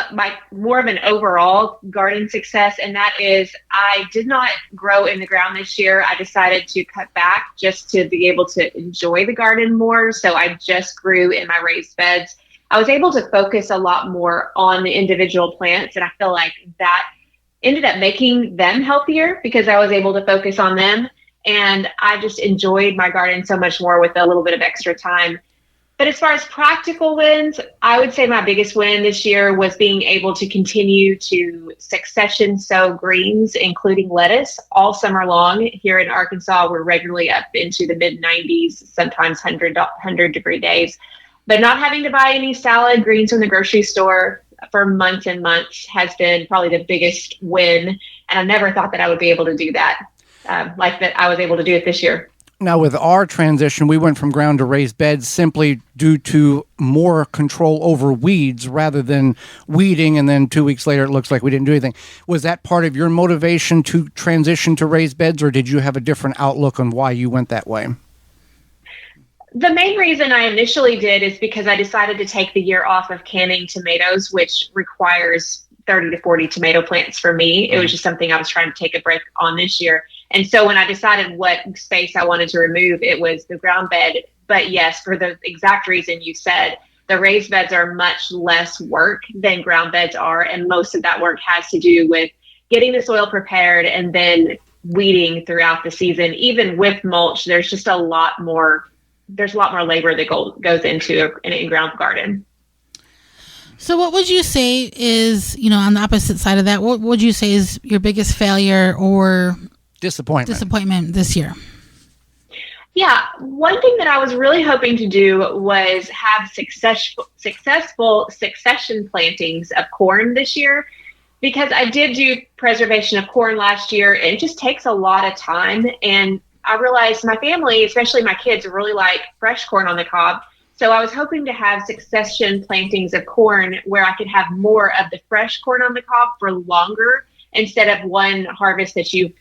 Speaker 4: more of an overall garden success, and that is I did not grow in the ground this year. I decided to cut back just to be able to enjoy the garden more. So I just grew in my raised beds. I was able to focus a lot more on the individual plants, and I feel like that ended up making them healthier because I was able to focus on them. And I just enjoyed my garden so much more with a little bit of extra time. But as far as practical wins, I would say my biggest win this year was being able to continue to succession sow greens, including lettuce, all summer long. Here in Arkansas, we're regularly up into the mid-90s, sometimes 100-degree days. But not having to buy any salad greens from the grocery store for months and months has been probably the biggest win. And I never thought that I would be able to do that, like that I was able to do it this year.
Speaker 1: Now, with our transition, we went from ground to raised beds simply due to more control over weeds rather than weeding, and then 2 weeks later, it looks like we didn't do anything. Was that part of your motivation to transition to raised beds, or did you have a different outlook on why you went that way?
Speaker 4: The main reason I initially did is because I decided to take the year off of canning tomatoes, which requires 30 to 40 tomato plants for me. It was just something I was trying to take a break on this year. And so when I decided what space I wanted to remove, it was the ground bed. But yes, for the exact reason you said, the raised beds are much less work than ground beds are. And most of that work has to do with getting the soil prepared and then weeding throughout the season. Even with mulch, there's just a lot more labor that goes into an in-ground garden.
Speaker 3: So what would you say is, on the opposite side of that, what would you say is your biggest failure or disappointment this year?
Speaker 4: Yeah, one thing that I was really hoping to do was have successful succession plantings of corn this year, because I did do preservation of corn last year, and it just takes a lot of time. And I realized my family, especially my kids, really like fresh corn on the cob. So I was hoping to have succession plantings of corn where I could have more of the fresh corn on the cob for longer, instead of one harvest that you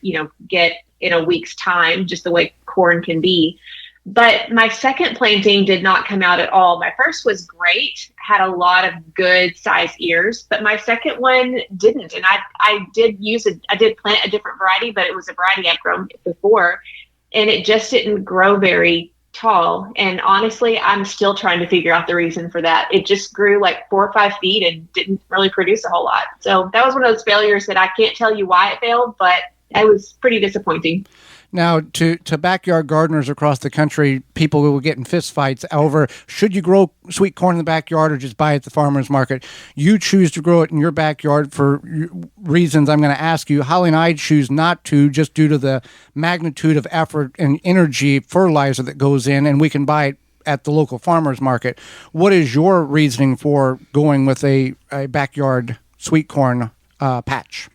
Speaker 4: get in a week's time, just the way corn can be. But my second planting did not come out at all. My first was great, had a lot of good size ears, but my second one didn't. And I did plant a different variety, but it was a variety I'd grown before, and it just didn't grow very tall. And honestly, I'm still trying to figure out the reason for that. It just grew like 4 or 5 feet and didn't really produce a whole lot. So that was one of those failures that I can't tell you why it failed, but it was pretty disappointing.
Speaker 1: Now, to backyard gardeners across the country, people will get in fist fights over should you grow sweet corn in the backyard or just buy it at the farmer's market. You choose to grow it in your backyard for reasons I'm going to ask you. Holly and I choose not to, just due to the magnitude of effort and energy fertilizer that goes in, and we can buy it at the local farmer's market. What is your reasoning for going with a backyard sweet corn patch?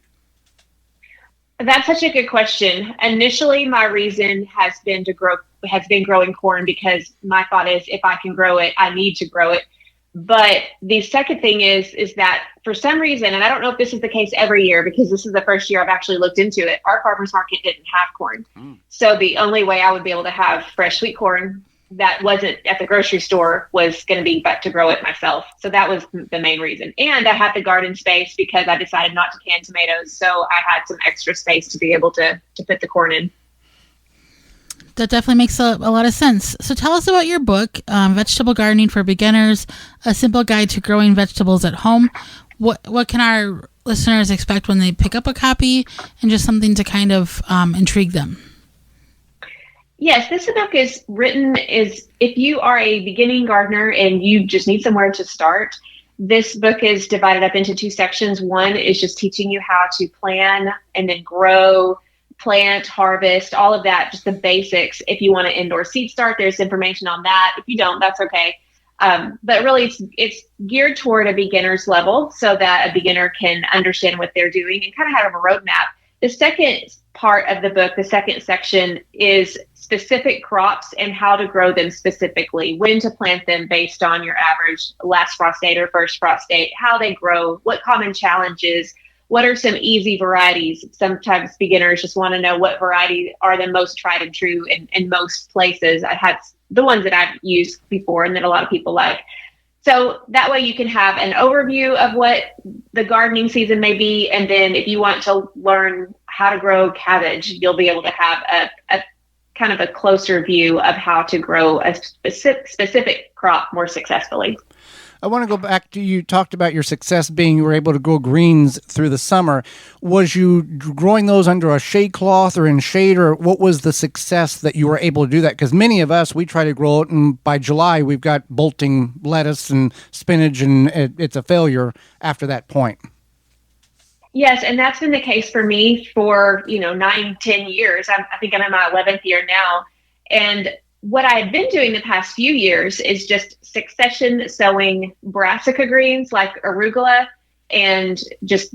Speaker 4: That's such a good question. Initially, my reason has been growing corn, because my thought is if I can grow it, I need to grow it. But the second thing is that for some reason, and I don't know if this is the case every year, because this is the first year I've actually looked into it, our farmers market didn't have corn. So the only way I would be able to have fresh sweet corn that wasn't at the grocery store was going to be but to grow it myself. So that was the main reason. And I had the garden space because I decided not to can tomatoes. So I had some extra space to be able to put the corn in.
Speaker 3: That definitely makes a lot of sense. So tell us about your book, Vegetable Gardening for Beginners, A Simple Guide to Growing Vegetables at Home. What can our listeners expect when they pick up a copy, and just something to kind of intrigue them?
Speaker 4: Yes, this book is if you are a beginning gardener and you just need somewhere to start, this book is divided up into 2 sections. One is just teaching you how to plan and then grow, plant, harvest, all of that, just the basics. If you want to indoor seed start, there's information on that. If you don't, that's okay. But really, it's geared toward a beginner's level so that a beginner can understand what they're doing and kind of have a roadmap. The second part of the book, the second section, is specific crops and how to grow them specifically, when to plant them based on your average last frost date or first frost date, how they grow, what common challenges, what are some easy varieties. Sometimes beginners just want to know what variety are the most tried and true in most places. I had the ones that I've used before and that a lot of people like. So that way you can have an overview of what the gardening season may be. And then if you want to learn how to grow cabbage, you'll be able to have a kind of a closer view of how to grow a specific crop more successfully.
Speaker 1: I want to go back to, you talked about your success being you were able to grow greens through the summer. Was you growing those under a shade cloth or in shade, or what was the success that you were able to do that? Because many of us, we try to grow it, and by July we've got bolting lettuce and spinach, and it's a failure after that point.
Speaker 4: Yes, and that's been the case for me for 9-10 years. I think I'm in my 11th year now, and what I've been doing the past few years is just succession sowing brassica greens like arugula and just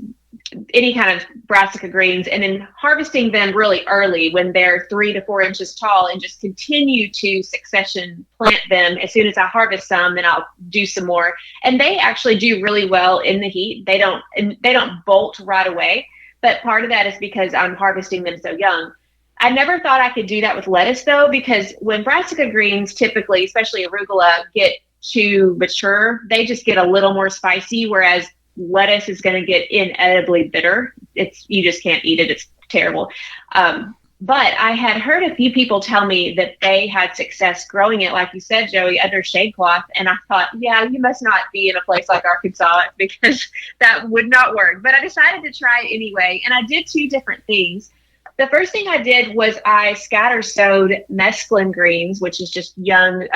Speaker 4: any kind of brassica greens, and then harvesting them really early when they're 3 to 4 inches tall, and just continue to succession plant them. As soon as I harvest some, then I'll do some more. And they actually do really well in the heat. They don't bolt right away, but part of that is because I'm harvesting them so young. I never thought I could do that with lettuce though, because when brassica greens typically, especially arugula, get to mature, they just get a little more spicy, whereas lettuce is going to get inedibly bitter. You just can't eat it. It's terrible. But I had heard a few people tell me that they had success growing it, like you said, Joey, under shade cloth. And I thought, yeah, you must not be in a place like Arkansas because that would not work. But I decided to try it anyway. And I did 2 different things. The first thing I did was I scatter sowed mesclun greens, which is just young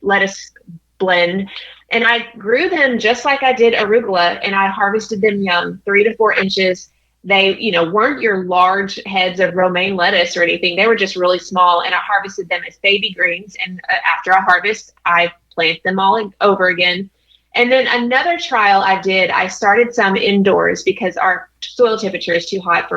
Speaker 4: lettuce blend. And I grew them just like I did arugula, and I harvested them young, 3 to 4 inches. They, weren't your large heads of romaine lettuce or anything. They were just really small, and I harvested them as baby greens. And after I harvest, I plant them all over again. And then another trial I did, I started some indoors because our soil temperature is too hot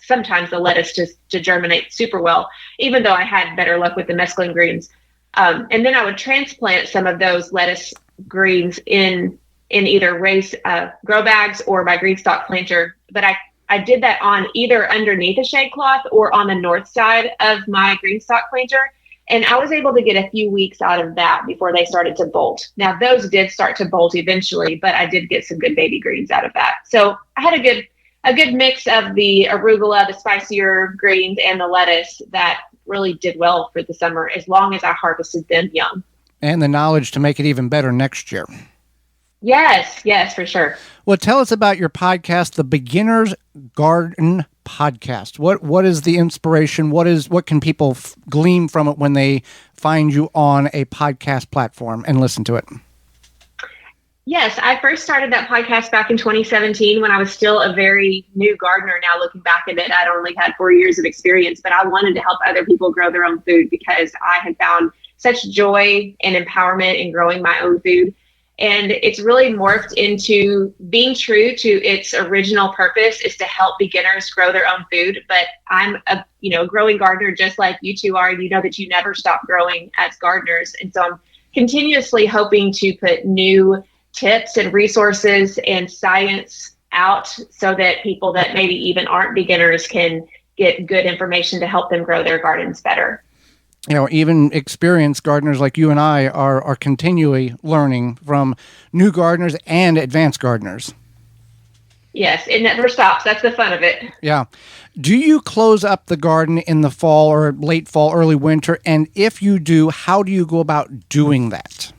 Speaker 4: sometimes the lettuce to germinate super well, even though I had better luck with the mesclun greens. And then I would transplant some of those lettuce greens in either raised grow bags or my green stock planter. But I did that on either underneath a shade cloth or on the north side of my green stock planter. And I was able to get a few weeks out of that before they started to bolt. Now, those did start to bolt eventually, but I did get some good baby greens out of that. So I had a good mix of the arugula, the spicier greens, and the lettuce that really did well for the summer as long as I harvested them young.
Speaker 1: And the knowledge to make it even better next year.
Speaker 4: Yes, for sure.
Speaker 1: Well, tell us about your podcast, the Beginner's Garden Podcast. What is the inspiration? What can people glean from it when they find you on a podcast platform and listen to it?
Speaker 4: Yes, I first started that podcast back in 2017 when I was still a very new gardener. Now looking back at it, I'd only had 4 years of experience, but I wanted to help other people grow their own food because I had found such joy and empowerment in growing my own food. And it's really morphed into being true to its original purpose is to help beginners grow their own food. But I'm a growing gardener just like you two are. You know that you never stop growing as gardeners. And so I'm continuously hoping to put new tips and resources and science out so that people that maybe even aren't beginners can get good information to help them grow their gardens better.
Speaker 1: Even experienced gardeners like you and I are continually learning from new gardeners and advanced gardeners.
Speaker 4: Yes, it never stops. That's the fun of it.
Speaker 1: Yeah. Do you close up the garden in the fall or late fall, early winter? And if you do, how do you go about doing that?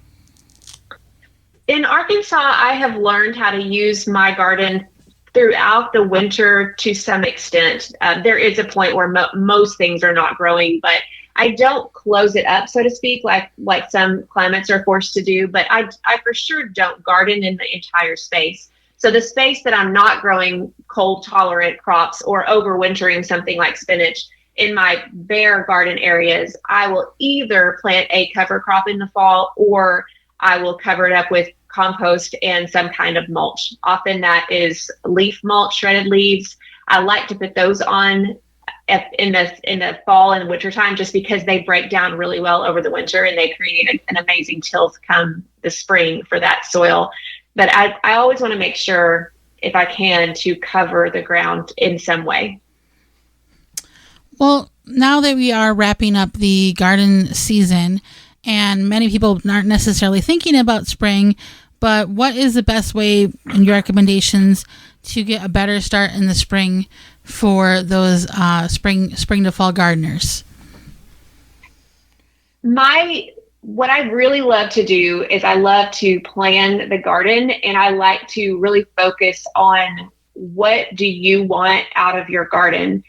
Speaker 4: In Arkansas, I have learned how to use my garden throughout the winter to some extent. There is a point where most things are not growing, but I don't close it up, so to speak, like some climates are forced to do, but I for sure don't garden in the entire space. So the space that I'm not growing cold tolerant crops or overwintering something like spinach in my bare garden areas, I will either plant a cover crop in the fall or I will cover it up with compost and some kind of mulch. Often that is leaf mulch, shredded leaves. I like to put those on in the fall and winter time just because they break down really well over the winter and they create an amazing tilth come the spring for that soil. But I always want to make sure, if I can, to cover the ground in some way.
Speaker 3: Well, now that we are wrapping up the garden season and many people aren't necessarily thinking about spring, but what is the best way in your recommendations to get a better start in the spring for those spring to fall gardeners?
Speaker 4: What I really love to do is I love to plan the garden, and I like to really focus on what do you want out of your garden.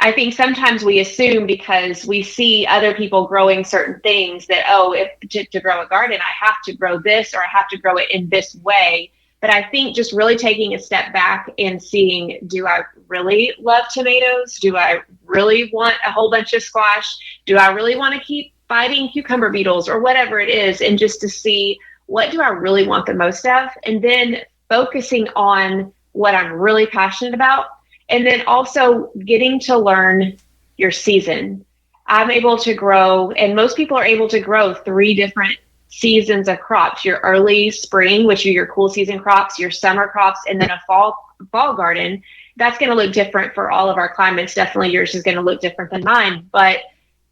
Speaker 4: I think sometimes we assume because we see other people growing certain things that, if to grow a garden, I have to grow this or I have to grow it in this way. But I think just really taking a step back and seeing, do I really love tomatoes? Do I really want a whole bunch of squash? Do I really want to keep fighting cucumber beetles or whatever it is? And just to see, what do I really want the most of? And then focusing on what I'm really passionate about. And then also getting to learn your season. I'm able to grow, and most people are able to grow 3 different seasons of crops: your early spring, which are your cool season crops, your summer crops, and then a fall garden. that's going to look different for all of our climates. Definitely yours is going to look different than mine, but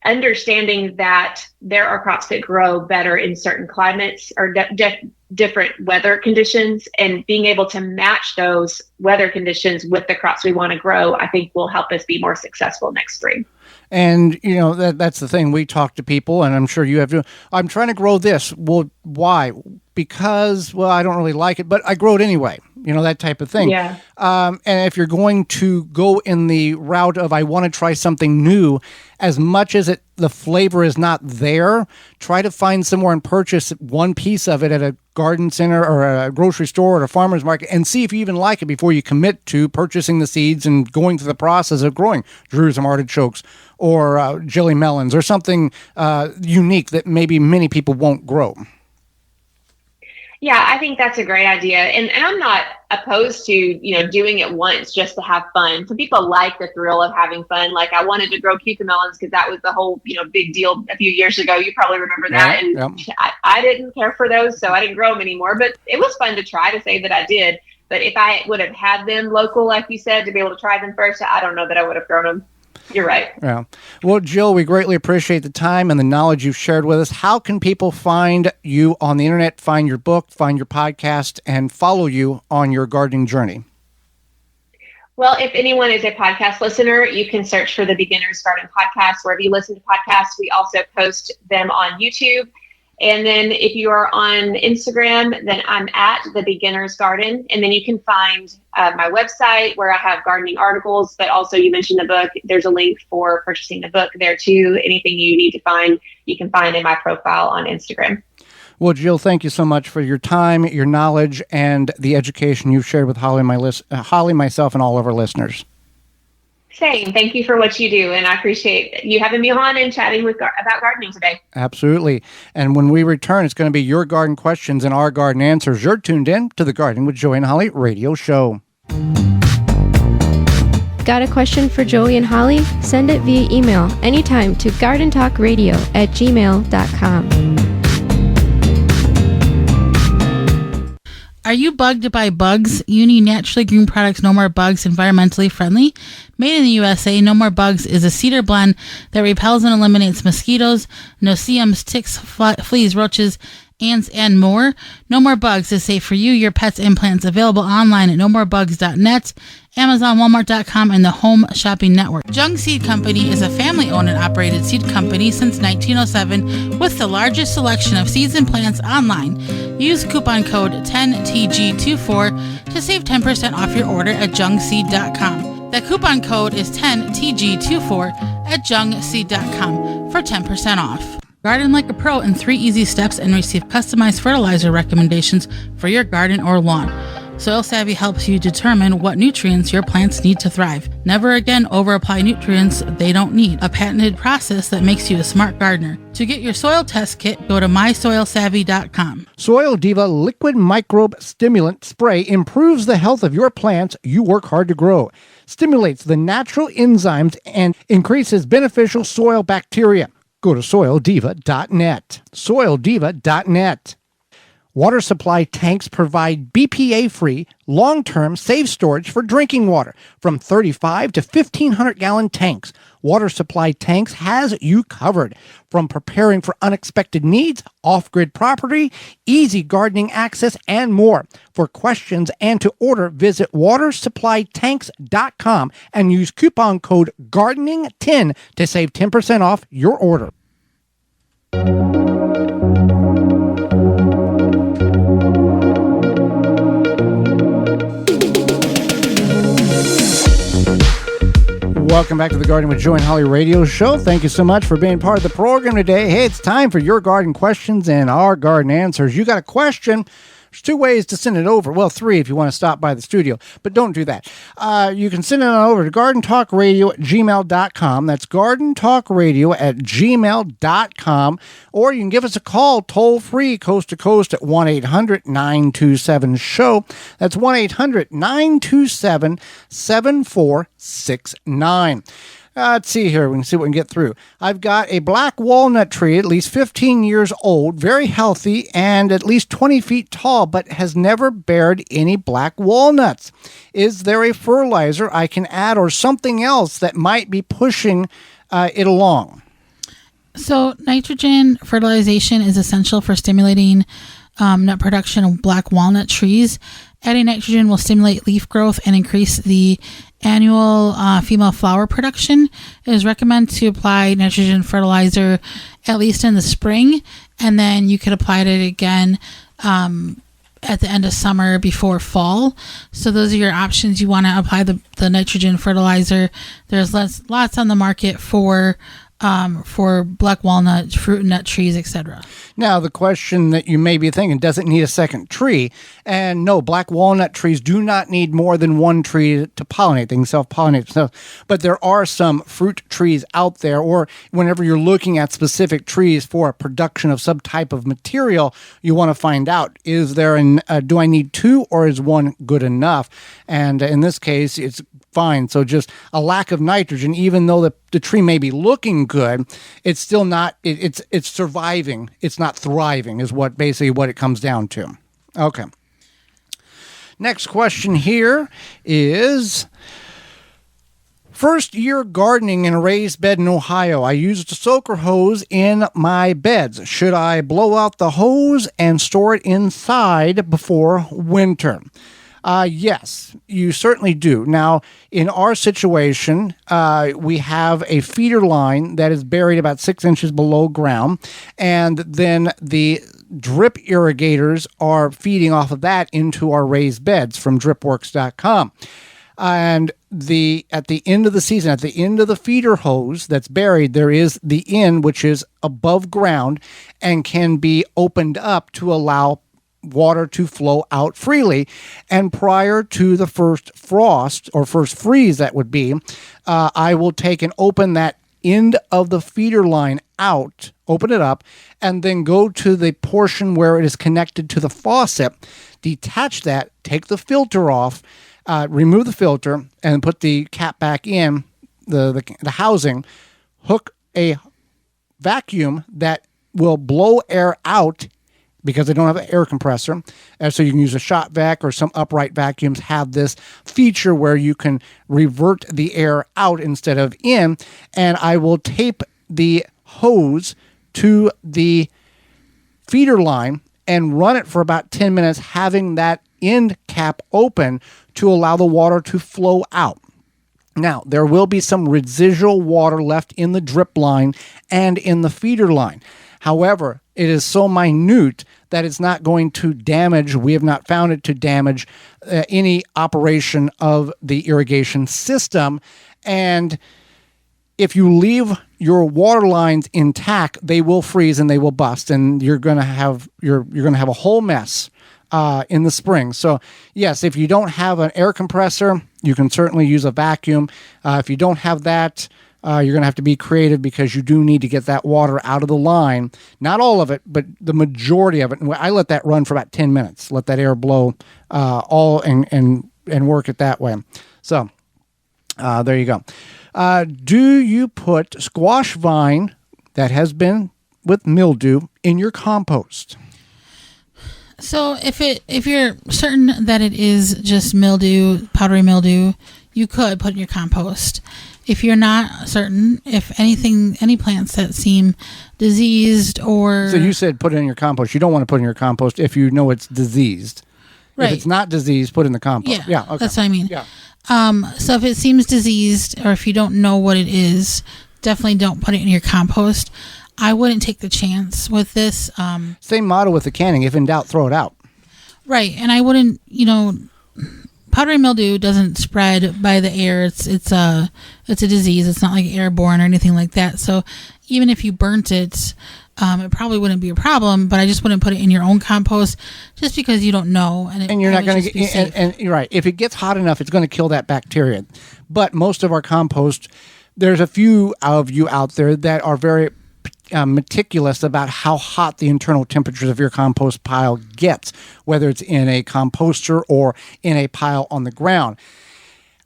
Speaker 4: understanding that there are crops that grow better in certain climates or different weather conditions, and being able to match those weather conditions with the crops we want to grow, I think will help us be more successful next spring.
Speaker 1: And, that's the thing. We talk to people, and I'm sure you have to. I'm trying to grow this. Well, why? Because, I don't really like it, but I grow it anyway. That type of thing.
Speaker 4: Yeah.
Speaker 1: And if you're going to go in the route of I want to try something new, as much as the flavor is not there, try to find somewhere and purchase one piece of it at a garden center or a grocery store or a farmer's market and see if you even like it before you commit to purchasing the seeds and going through the process of growing Jerusalem artichokes or jelly melons or something unique that maybe many people won't grow.
Speaker 4: Yeah, I think that's a great idea. And I'm not opposed to, doing it once just to have fun. Some people like the thrill of having fun. Like I wanted to grow cucamelons because that was the whole, big deal a few years ago. You probably remember that. And I didn't care for those, so I didn't grow them anymore. But it was fun to try, to say that I did. But if I would have had them local, like you said, to be able to try them first, I don't know that I would have grown them. You're right.
Speaker 1: Yeah. Well, Jill, we greatly appreciate the time and the knowledge you've shared with us. How can people find you on the internet, find your book, find your podcast, and follow you on your gardening journey?
Speaker 4: Well, if anyone is a podcast listener, you can search for the Beginner's Garden Podcast wherever you listen to podcasts. We also post them on YouTube. And then if you are on Instagram, then I'm at The Beginner's Garden. And then you can find my website where I have gardening articles, but also you mentioned the book. There's a link for purchasing the book there too. Anything you need to find, you can find in my profile on Instagram.
Speaker 1: Well, Jill, thank you so much for your time, your knowledge, and the education you've shared with Holly, myself, and all of our listeners.
Speaker 4: Same. Thank you for what you do. And I appreciate you having me on and chatting about gardening today.
Speaker 1: Absolutely. And when we return, it's going to be your garden questions and our garden answers. You're tuned in to the Gardening with Joey and Holly radio show.
Speaker 2: Got a question for Joey and Holly? Send it via email anytime to gardentalkradio@gmail.com.
Speaker 3: Are you bugged by bugs? You need Naturally Green Products No More Bugs, environmentally friendly. Made in the USA, No More Bugs is a cedar blend that repels and eliminates mosquitoes, no-see-ums, ticks, fleas, roaches, ants, and more. No More Bugs is safe for you, your pets, and plants. Available online at nomorebugs.net, Amazon, Walmart.com, and the Home Shopping Network. Jung Seed Company is a family-owned and operated seed company since 1907 with the largest selection of seeds and plants online. Use coupon code 10TG24 to save 10% off your order at jungseed.com. The coupon code is 10TG24 at jungseed.com for 10% off. Garden like a pro in 3 easy steps and receive customized fertilizer recommendations for your garden or lawn. Soil Savvy helps you determine what nutrients your plants need to thrive. Never again over-apply nutrients they don't need. A patented process that makes you a smart gardener. To get your soil test kit, go to mysoilsavvy.com.
Speaker 1: Soil Diva Liquid Microbe Stimulant Spray improves the health of your plants you work hard to grow. Stimulates the natural enzymes and increases beneficial soil bacteria. Go to soildiva.net. Soildiva.net. Water supply tanks provide BPA-free, long-term safe storage for drinking water from 35 to 1,500-gallon tanks. Water supply tanks has you covered. From preparing for unexpected needs, off-grid property, easy gardening access, and more. For questions and to order, visit watersupplytanks.com and use coupon code GARDENING10 to save 10% off your order. Welcome back to the Garden with Joe and Holly radio show. Thank you so much for being part of the program today. Hey, it's time for your garden questions and our garden answers. You got a question? There's 2 ways to send it over. Well, 3 if you want to stop by the studio, but don't do that. You can send it on over to gardentalkradio@gmail.com. That's gardentalkradio@gmail.com. Or you can give us a call toll free, coast to coast at 1-800-927-SHOW. That's 1-800-927-7469. Let's see here. We can see what we can get through. I've got a black walnut tree, at least 15 years old, very healthy, and at least 20 feet tall, but has never bared any black walnuts. Is there a fertilizer I can add or something else that might be pushing it along?
Speaker 3: So nitrogen fertilization is essential for stimulating nut production of black walnut trees. Adding nitrogen will stimulate leaf growth and increase the annual female flower production. It is recommended to apply nitrogen fertilizer at least in the spring, and then you could apply it again at the end of summer before fall. So those are your options. You want to apply the nitrogen fertilizer. There's lots on the market for black walnut, fruit and nut trees, etc.
Speaker 1: Now, the question that you may be thinking, does it need a second tree? And no, black walnut trees do not need more than one tree to pollinate. They can self-pollinate themselves. But there are some fruit trees out there, or whenever you're looking at specific trees for a production of some type of material, you want to find out, is there do I need two, or is one good enough? And in this case, it's fine. So just a lack of nitrogen, even though the tree may be looking good, it's still not, it's surviving. It's not thriving is basically what it comes down to. Okay. Next question here is, first year gardening in a raised bed in Ohio. I used a soaker hose in my beds. Should I blow out the hose and store it inside before winter? Yes, you certainly do. Now, in our situation, we have a feeder line that is buried about 6 inches below ground, and then the drip irrigators are feeding off of that into our raised beds from dripworks.com. And at the end of the season, at the end of the feeder hose that's buried, there is the end, which is above ground and can be opened up to allow water to flow out freely. And prior to the first frost or first freeze, that would be, I will take and open that end of the feeder line out, open it up, and then go to the portion where it is connected to the faucet, detach that, take the filter off, remove the filter, and put the cap back in the housing, hook a vacuum that will blow air out, because they don't have an air compressor. So you can use a shot vac, or some upright vacuums have this feature where you can revert the air out instead of in. And I will tape the hose to the feeder line and run it for about 10 minutes, having that end cap open to allow the water to flow out. Now, there will be some residual water left in the drip line and in the feeder line. However, it is so minute that it's not going to damage, we have not found it to damage any operation of the irrigation system. And if you leave your water lines intact, they will freeze and they will bust, and you're going to have a whole mess in the spring. So yes, if you don't have an air compressor, you can certainly use a vacuum. If you don't have that, you're going to have to be creative, because you do need to get that water out of the line. Not all of it, but the majority of it. And I let that run for about 10 minutes. Let that air blow all and work it that way. So there you go. Do you put squash vine that has been with mildew in your compost?
Speaker 3: So if you're certain that it is just mildew, powdery mildew, you could put in your compost. If you're not certain, if any plants that seem diseased or... So
Speaker 1: you said put it in your compost. You don't want to put it in your compost if you know it's diseased. Right. If it's not diseased, put it in the compost. Yeah, okay.
Speaker 3: That's what I mean.
Speaker 1: Yeah.
Speaker 3: So if it seems diseased, or if you don't know what it is, definitely don't put it in your compost. I wouldn't take the chance with this.
Speaker 1: Same motto with the canning. If in doubt, throw it out.
Speaker 3: Right. And I wouldn't, powdery mildew doesn't spread by the air. It's a disease. It's not like airborne or anything like that. So even if you burnt it, it probably wouldn't be a problem. But I just wouldn't put it in your own compost, just because you don't know. And
Speaker 1: you're not going to get. And you're right. If it gets hot enough, it's going to kill that bacteria. But most of our compost, there's a few of you out there that are very meticulous about how hot the internal temperatures of your compost pile gets, whether it's in a composter or in a pile on the ground.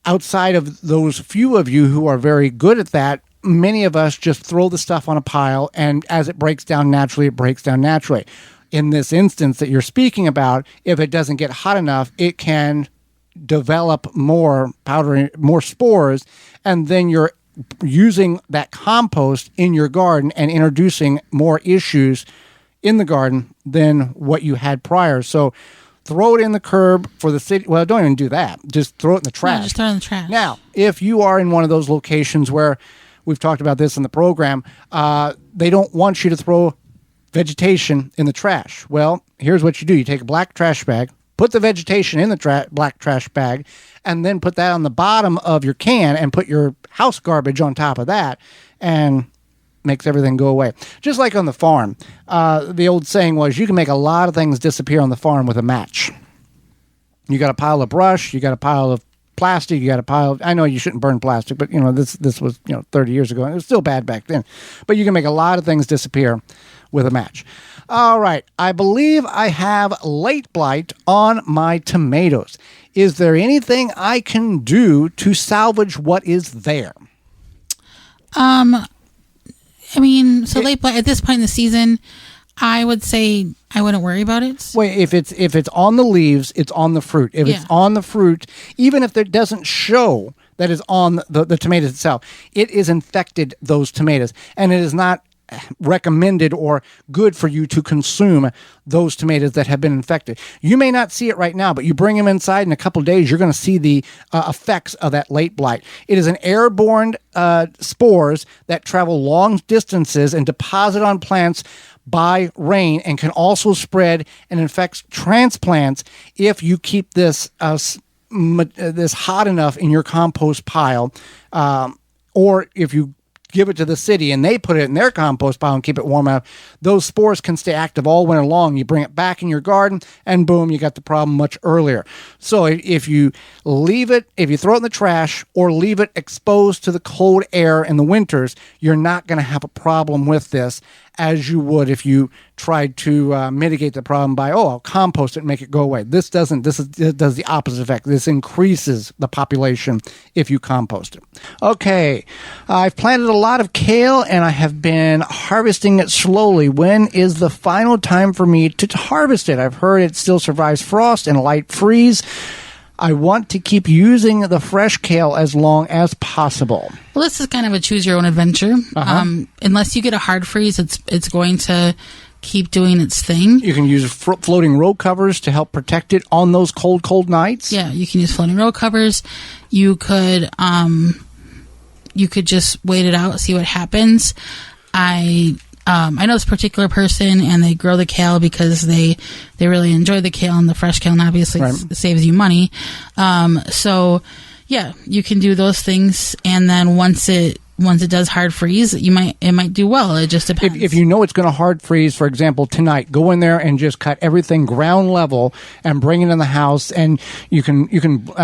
Speaker 1: outside of those few of you who are very good at that, many of us just throw the stuff on a pile, and as it breaks down naturally, it breaks down naturally. In this instance that you're speaking about, if it doesn't get hot enough, it can develop more powder, more spores, and then you're using that compost in your garden and introducing more issues in the garden than what you had prior. So throw it in the curb for the city. Well, don't even do that. Just throw it in the trash.
Speaker 3: No, just throw it in the trash.
Speaker 1: Now, if you are in one of those locations where we've talked about this in the program, they don't want you to throw vegetation in the trash. Well, here's what you do. You take a black trash bag, put the vegetation in the black trash bag, and then put that on the bottom of your can and put your house garbage on top of that, and makes everything go away. Just like on the farm. The old saying was, you can make a lot of things disappear on the farm with a match. You got a pile of brush, you got a pile of plastic, you got a pile of, I know you shouldn't burn plastic, but this was 30 years ago, and it was still bad back then. But you can make a lot of things disappear with a match. All right, I believe I have late blight on my tomatoes. Is there anything I can do to salvage what is there?
Speaker 3: Late blight at this point in the season, I would say I wouldn't worry about it.
Speaker 1: Wait, if it's on the leaves, it's on the fruit. If it's on the fruit, even if it doesn't show that is on the tomatoes itself, it is infected those tomatoes, and it is not recommended or good for you to consume those tomatoes that have been infected. You may not see it right now, but you bring them inside in a couple days, you're going to see the effects of that late blight. It is an airborne spores that travel long distances and deposit on plants by rain, and can also spread and infect transplants if you keep this hot enough in your compost pile, or if you give it to the city and they put it in their compost pile and keep it warm enough, those spores can stay active all winter long. You bring it back in your garden and boom, you got the problem much earlier. So if you leave it, if you throw it in the trash or leave it exposed to the cold air in the winters, you're not going to have a problem with this as you would if you tried to mitigate the problem by, I'll compost it and make it go away. This does the opposite effect. This increases the population if you compost it. Okay, I've planted a lot of kale and I have been harvesting it slowly. When is the final time for me to harvest it? I've heard it still survives frost and a light freeze. I want to keep using the fresh kale as long as possible.
Speaker 3: Well, this is kind of a choose your own adventure. Unless you get a hard freeze, it's going to keep doing its thing.
Speaker 1: You can use floating row covers to help protect it on those cold nights.
Speaker 3: Yeah, you can use floating row covers. You could just wait it out, see what happens. I know this particular person, and they grow the kale because they really enjoy the kale, and the fresh kale, and obviously it saves you money. So yeah, you can do those things, and then once it does hard freeze, it might do well. It just depends.
Speaker 1: If you know it's going to hard freeze, for example, tonight, go in there and just cut everything ground level and bring it in the house. And you can blanch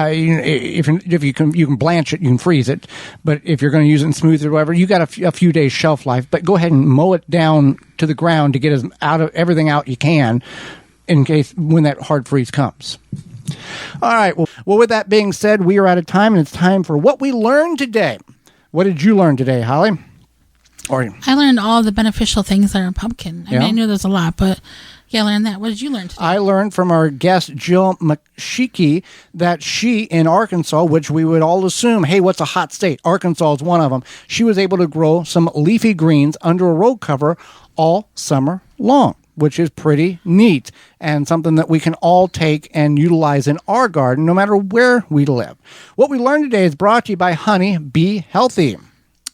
Speaker 1: it, you can freeze it. But if you're going to use it in smooth or whatever, you got a few days shelf life. But go ahead and mow it down to the ground to get everything out you can, in case when that hard freeze comes. All right. Well, with that being said, we are out of time, and it's time for what we learned today. What did you learn today, Holly?
Speaker 3: I learned all the beneficial things that are in pumpkin. I mean, I knew there's a lot, but I learned that. What did you learn today? I
Speaker 1: learned from our guest, Jill McSheehy, that she, in Arkansas, which we would all assume, hey, what's a hot state? Arkansas is one of them. She was able to grow some leafy greens under a row cover all summer long, which is pretty neat and something that we can all take and utilize in our garden no matter where we live. What we learned today is brought to you by Honey Bee Healthy.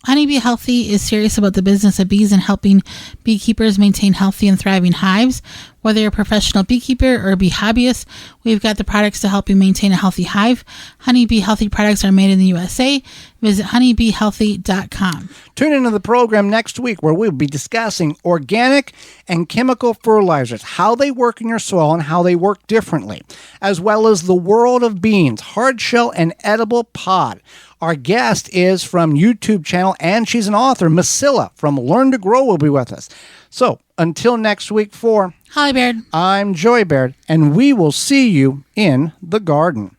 Speaker 3: Honey Bee Healthy is serious about the business of bees and helping beekeepers maintain healthy and thriving hives. Whether you're a professional beekeeper or a bee hobbyist, we've got the products to help you maintain a healthy hive. Honey Bee Healthy products are made in the USA. Visit honeybeehealthy.com.
Speaker 1: Tune into the program next week where we'll be discussing organic and chemical fertilizers, how they work in your soil and how they work differently, as well as the world of beans, hard shell and edible pod. Our guest is from YouTube channel, and she's an author. Masilla from Learn to Grow will be with us. So until next week, for
Speaker 3: Holly Baird,
Speaker 1: I'm Joy Baird, and we will see you in the garden.